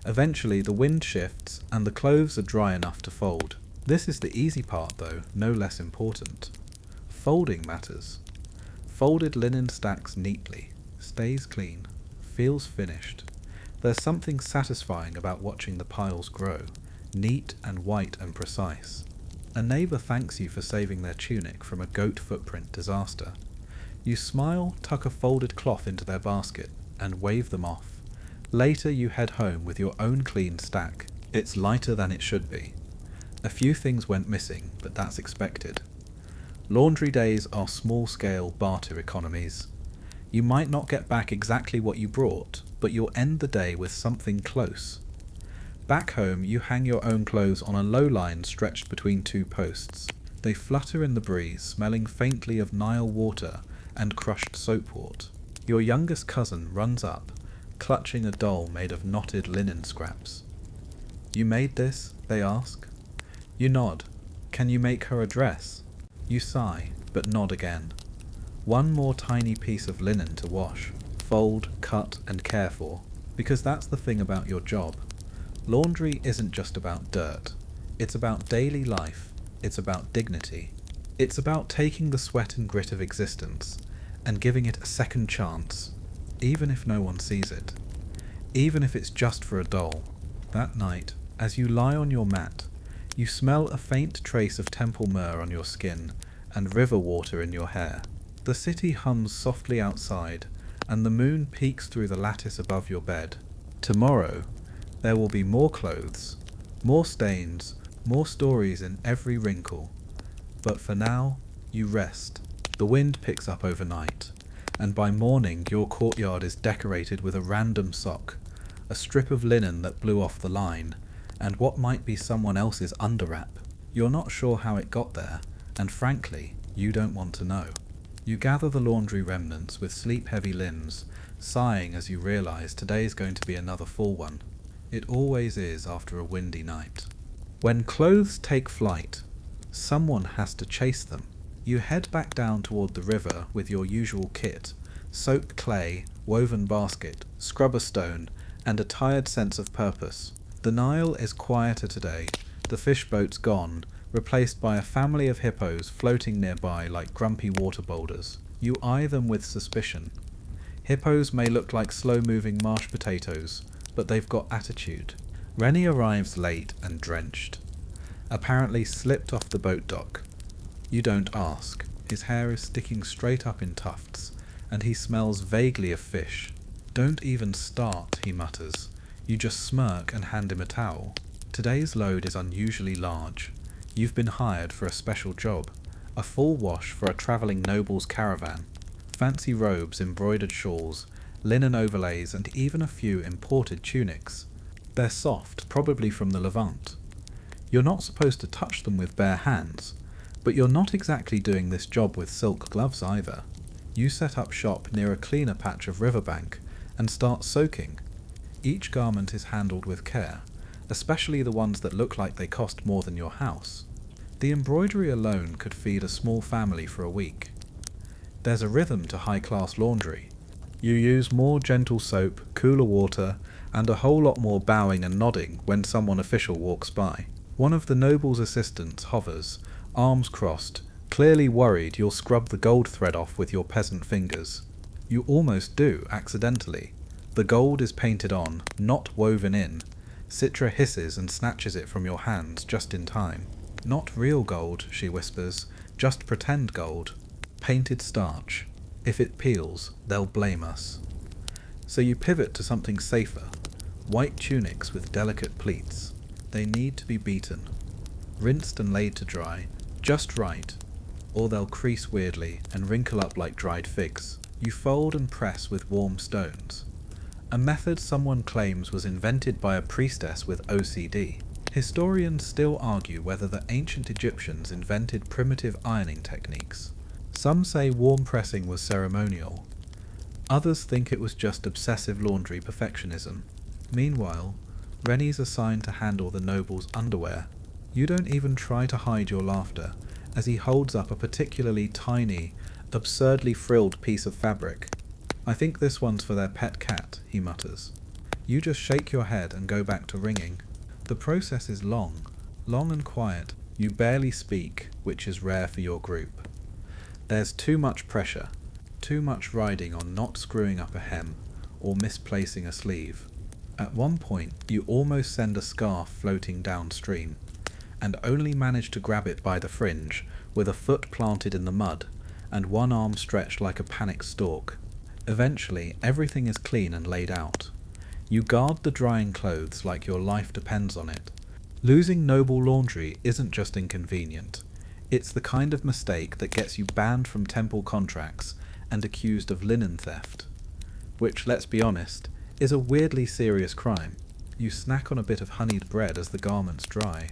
Speaker 1: Eventually the wind shifts, and the clothes are dry enough to fold. This is the easy part though, no less important. Folding matters. Folded linen stacks neatly, stays clean, feels finished. There's something satisfying about watching the piles grow, neat and white and precise. A neighbour thanks you for saving their tunic from a goat footprint disaster. You smile, tuck a folded cloth into their basket, and wave them off. Later you head home with your own clean stack. It's lighter than it should be. A few things went missing, but that's expected. Laundry days are small-scale barter economies. You might not get back exactly what you brought, but you'll end the day with something close. Back home, you hang your own clothes on a low line stretched between two posts. They flutter in the breeze, smelling faintly of Nile water and crushed soapwort. Your youngest cousin runs up, clutching a doll made of knotted linen scraps. You made this? They ask. You nod. Can you make her a dress? You sigh, but nod again. One more tiny piece of linen to wash, fold, cut, and care for, because that's the thing about your job. Laundry isn't just about dirt. It's about daily life. It's about dignity. It's about taking the sweat and grit of existence and giving it a second chance, even if no one sees it. Even if it's just for a doll. That night, as you lie on your mat, you smell a faint trace of temple myrrh on your skin and river water in your hair. The city hums softly outside, and the moon peeks through the lattice above your bed. Tomorrow, there will be more clothes, more stains, more stories in every wrinkle. But for now, you rest. The wind picks up overnight, and by morning your courtyard is decorated with a random sock, a strip of linen that blew off the line, and what might be someone else's underwrap. You're not sure how it got there, and frankly, you don't want to know. You gather the laundry remnants with sleep-heavy limbs, sighing as you realise today's going to be another full one. It always is after a windy night. When clothes take flight, someone has to chase them. You head back down toward the river with your usual kit, soaked clay, woven basket, scrubber stone, and a tired sense of purpose. The Nile is quieter today, the fish boat's gone, replaced by a family of hippos floating nearby like grumpy water boulders. You eye them with suspicion. Hippos may look like slow-moving mashed potatoes, but they've got attitude. Rennie arrives late and drenched. Apparently slipped off the boat dock. You don't ask. His hair is sticking straight up in tufts, and he smells vaguely of fish. Don't even start, he mutters. You just smirk and hand him a towel. Today's load is unusually large. You've been hired for a special job. A full wash for a travelling noble's caravan. Fancy robes, embroidered shawls, linen overlays, and even a few imported tunics. They're soft, probably from the Levant. You're not supposed to touch them with bare hands, but you're not exactly doing this job with silk gloves either. You set up shop near a cleaner patch of riverbank and start soaking. Each garment is handled with care, especially the ones that look like they cost more than your house. The embroidery alone could feed a small family for a week. There's a rhythm to high-class laundry. You use more gentle soap, cooler water, and a whole lot more bowing and nodding when someone official walks by. One of the noble's assistants hovers, arms crossed, clearly worried you'll scrub the gold thread off with your peasant fingers. You almost do, accidentally. The gold is painted on, not woven in. Citra hisses and snatches it from your hands just in time. Not real gold, she whispers, just pretend gold. Painted starch. If it peels, they'll blame us. So you pivot to something safer. White tunics with delicate pleats. They need to be beaten. Rinsed and laid to dry, just right, or they'll crease weirdly and wrinkle up like dried figs. You fold and press with warm stones. A method someone claims was invented by a priestess with OCD. Historians still argue whether the ancient Egyptians invented primitive ironing techniques. Some say warm pressing was ceremonial. Others think it was just obsessive laundry perfectionism. Meanwhile, Rennie's assigned to handle the noble's underwear. You don't even try to hide your laughter as he holds up a particularly tiny, absurdly frilled piece of fabric. I think this one's for their pet cat, he mutters. You just shake your head and go back to wringing. The process is long and quiet. You barely speak, which is rare for your group. There's too much pressure, too much riding on not screwing up a hem or misplacing a sleeve. At one point, you almost send a scarf floating downstream, and only manage to grab it by the fringe with a foot planted in the mud and one arm stretched like a panicked stork. Eventually, everything is clean and laid out. You guard the drying clothes like your life depends on it. Losing noble laundry isn't just inconvenient. It's the kind of mistake that gets you banned from temple contracts and accused of linen theft. Which, let's be honest, is a weirdly serious crime. You snack on a bit of honeyed bread as the garments dry.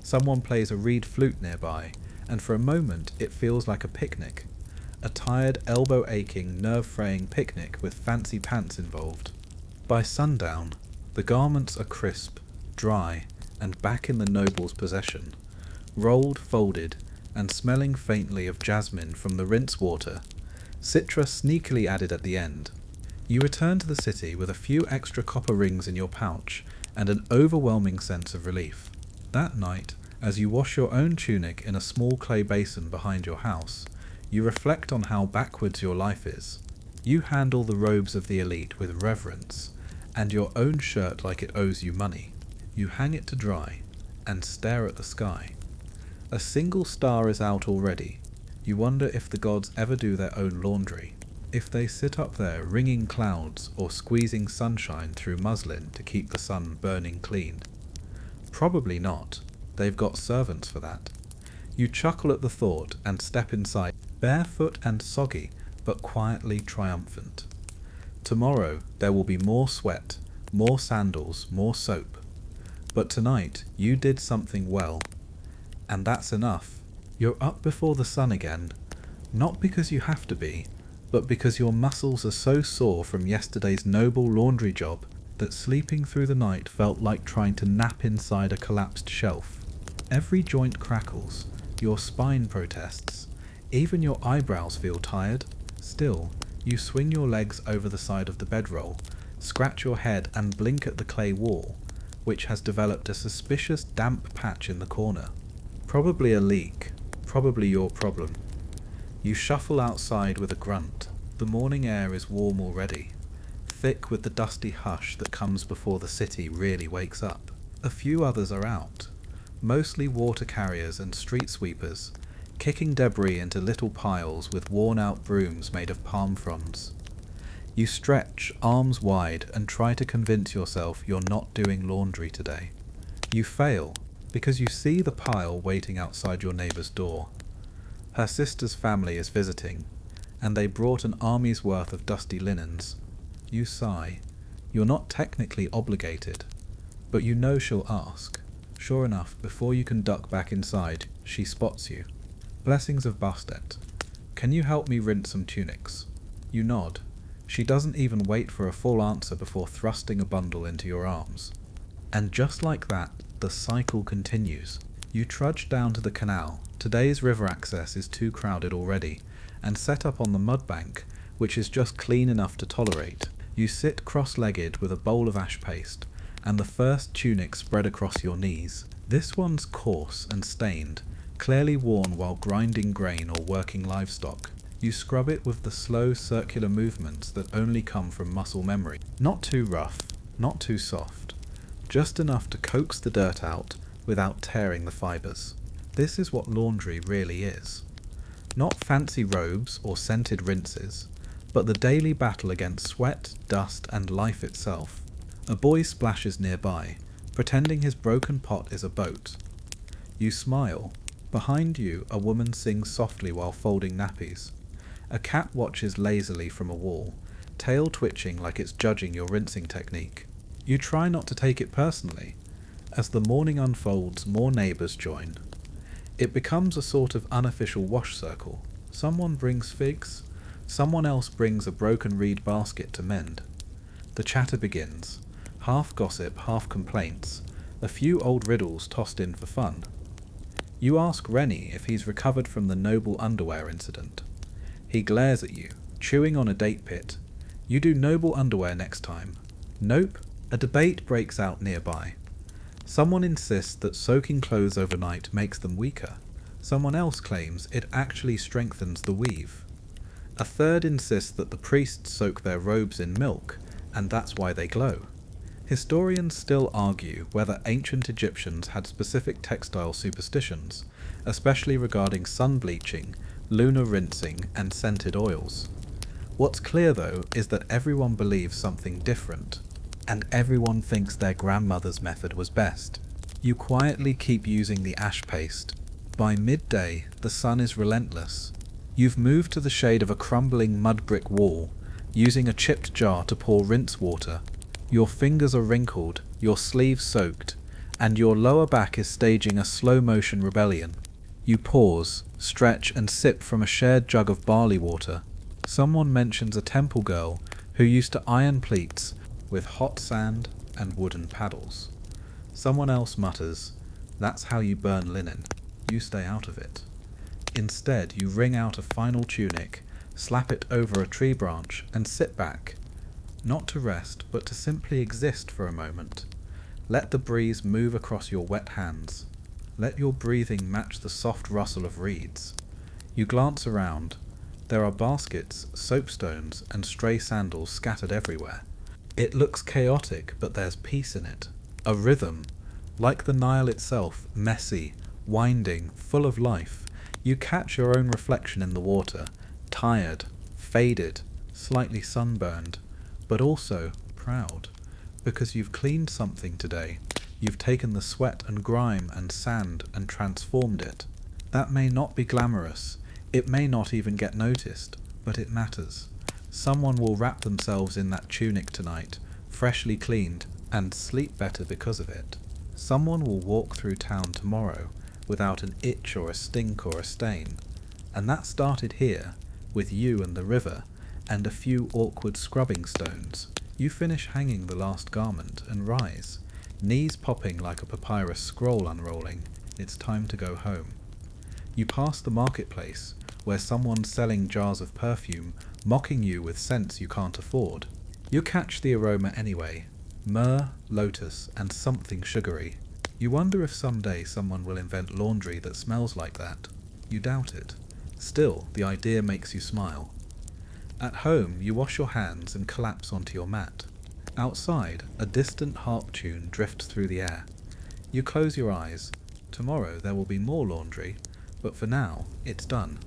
Speaker 1: Someone plays a reed flute nearby, and for a moment it feels like a picnic. A tired, elbow-aching, nerve-fraying picnic with fancy pants involved. By sundown, the garments are crisp, dry, and back in the noble's possession. Rolled, folded, and smelling faintly of jasmine from the rinse water. Citra sneakily added at the end. You return to the city with a few extra copper rings in your pouch and an overwhelming sense of relief. That night, as you wash your own tunic in a small clay basin behind your house, you reflect on how backwards your life is. You handle the robes of the elite with reverence, and your own shirt like it owes you money. You hang it to dry, and stare at the sky. A single star is out already. You wonder if the gods ever do their own laundry. If they sit up there wringing clouds or squeezing sunshine through muslin to keep the sun burning clean. Probably not. They've got servants for that. You chuckle at the thought and step inside, barefoot and soggy, but quietly triumphant. Tomorrow there will be more sweat, more sandals, more soap. But tonight you did something well. And that's enough. You're up before the sun again, not because you have to be, but because your muscles are so sore from yesterday's noble laundry job that sleeping through the night felt like trying to nap inside a collapsed shelf. Every joint crackles, your spine protests, even your eyebrows feel tired. Still, you swing your legs over the side of the bedroll, scratch your head and blink at the clay wall, which has developed a suspicious damp patch in the corner. Probably a leak, probably your problem. You shuffle outside with a grunt. The morning air is warm already, thick with the dusty hush that comes before the city really wakes up. A few others are out, mostly water carriers and street sweepers, kicking debris into little piles with worn-out brooms made of palm fronds. You stretch, arms wide, and try to convince yourself you're not doing laundry today. You fail, because you see the pile waiting outside your neighbour's door. Her sister's family is visiting, and they brought an army's worth of dusty linens. You sigh. You're not technically obligated, but you know she'll ask. Sure enough, before you can duck back inside, she spots you. Blessings of Bastet. Can you help me rinse some tunics? You nod. She doesn't even wait for a full answer before thrusting a bundle into your arms. And just like that, the cycle continues. You trudge down to the canal. Today's river access is too crowded already, and set up on the mud bank, which is just clean enough to tolerate. You sit cross-legged with a bowl of ash paste, and the first tunic spread across your knees. This one's coarse and stained, clearly worn while grinding grain or working livestock. You scrub it with the slow circular movements that only come from muscle memory. Not too rough, not too soft, just enough to coax the dirt out without tearing the fibres. This is what laundry really is. Not fancy robes or scented rinses, but the daily battle against sweat, dust, and life itself. A boy splashes nearby, pretending his broken pot is a boat. You smile. Behind you, a woman sings softly while folding nappies. A cat watches lazily from a wall, tail twitching like it's judging your rinsing technique. You try not to take it personally. As the morning unfolds, more neighbours join. It becomes a sort of unofficial wash circle. Someone brings figs, someone else brings a broken reed basket to mend. The chatter begins, half gossip, half complaints, a few old riddles tossed in for fun. You ask Rennie if he's recovered from the noble underwear incident. He glares at you, chewing on a date pit. You do noble underwear next time. Nope. A debate breaks out nearby. Someone insists that soaking clothes overnight makes them weaker. Someone else claims it actually strengthens the weave. A third insists that the priests soak their robes in milk, and that's why they glow. Historians still argue whether ancient Egyptians had specific textile superstitions, especially regarding sun bleaching, lunar rinsing, and scented oils. What's clear though is that everyone believes something different, and everyone thinks their grandmother's method was best. You quietly keep using the ash paste. By midday, the sun is relentless. You've moved to the shade of a crumbling mud brick wall, using a chipped jar to pour rinse water. Your fingers are wrinkled, your sleeves soaked, and your lower back is staging a slow-motion rebellion. You pause, stretch, and sip from a shared jug of barley water. Someone mentions a temple girl who used to iron pleats with hot sand and wooden paddles. Someone else mutters, "That's how you burn linen." You stay out of it. Instead, you wring out a final tunic, slap it over a tree branch, and sit back. Not to rest, but to simply exist for a moment. Let the breeze move across your wet hands. Let your breathing match the soft rustle of reeds. You glance around. There are baskets, soapstones, and stray sandals scattered everywhere. It looks chaotic, but there's peace in it. A rhythm, like the Nile itself, messy, winding, full of life. You catch your own reflection in the water, tired, faded, slightly sunburned, but also proud, because you've cleaned something today. You've taken the sweat and grime and sand and transformed it. That may not be glamorous, it may not even get noticed, but it matters. Someone will wrap themselves in that tunic tonight, freshly cleaned, and sleep better because of it. Someone will walk through town tomorrow without an itch or a stink or a stain. And that started here, with you and the river, and a few awkward scrubbing stones. You finish hanging the last garment and rise, knees popping like a papyrus scroll unrolling. It's time to go home. You pass the marketplace, where someone's selling jars of perfume, mocking you with scents you can't afford. You catch the aroma anyway. Myrrh, lotus, and something sugary. You wonder if someday someone will invent laundry that smells like that. You doubt it. Still, the idea makes you smile. At home, you wash your hands and collapse onto your mat. Outside, a distant harp tune drifts through the air. You close your eyes. Tomorrow there will be more laundry, but for now, it's done.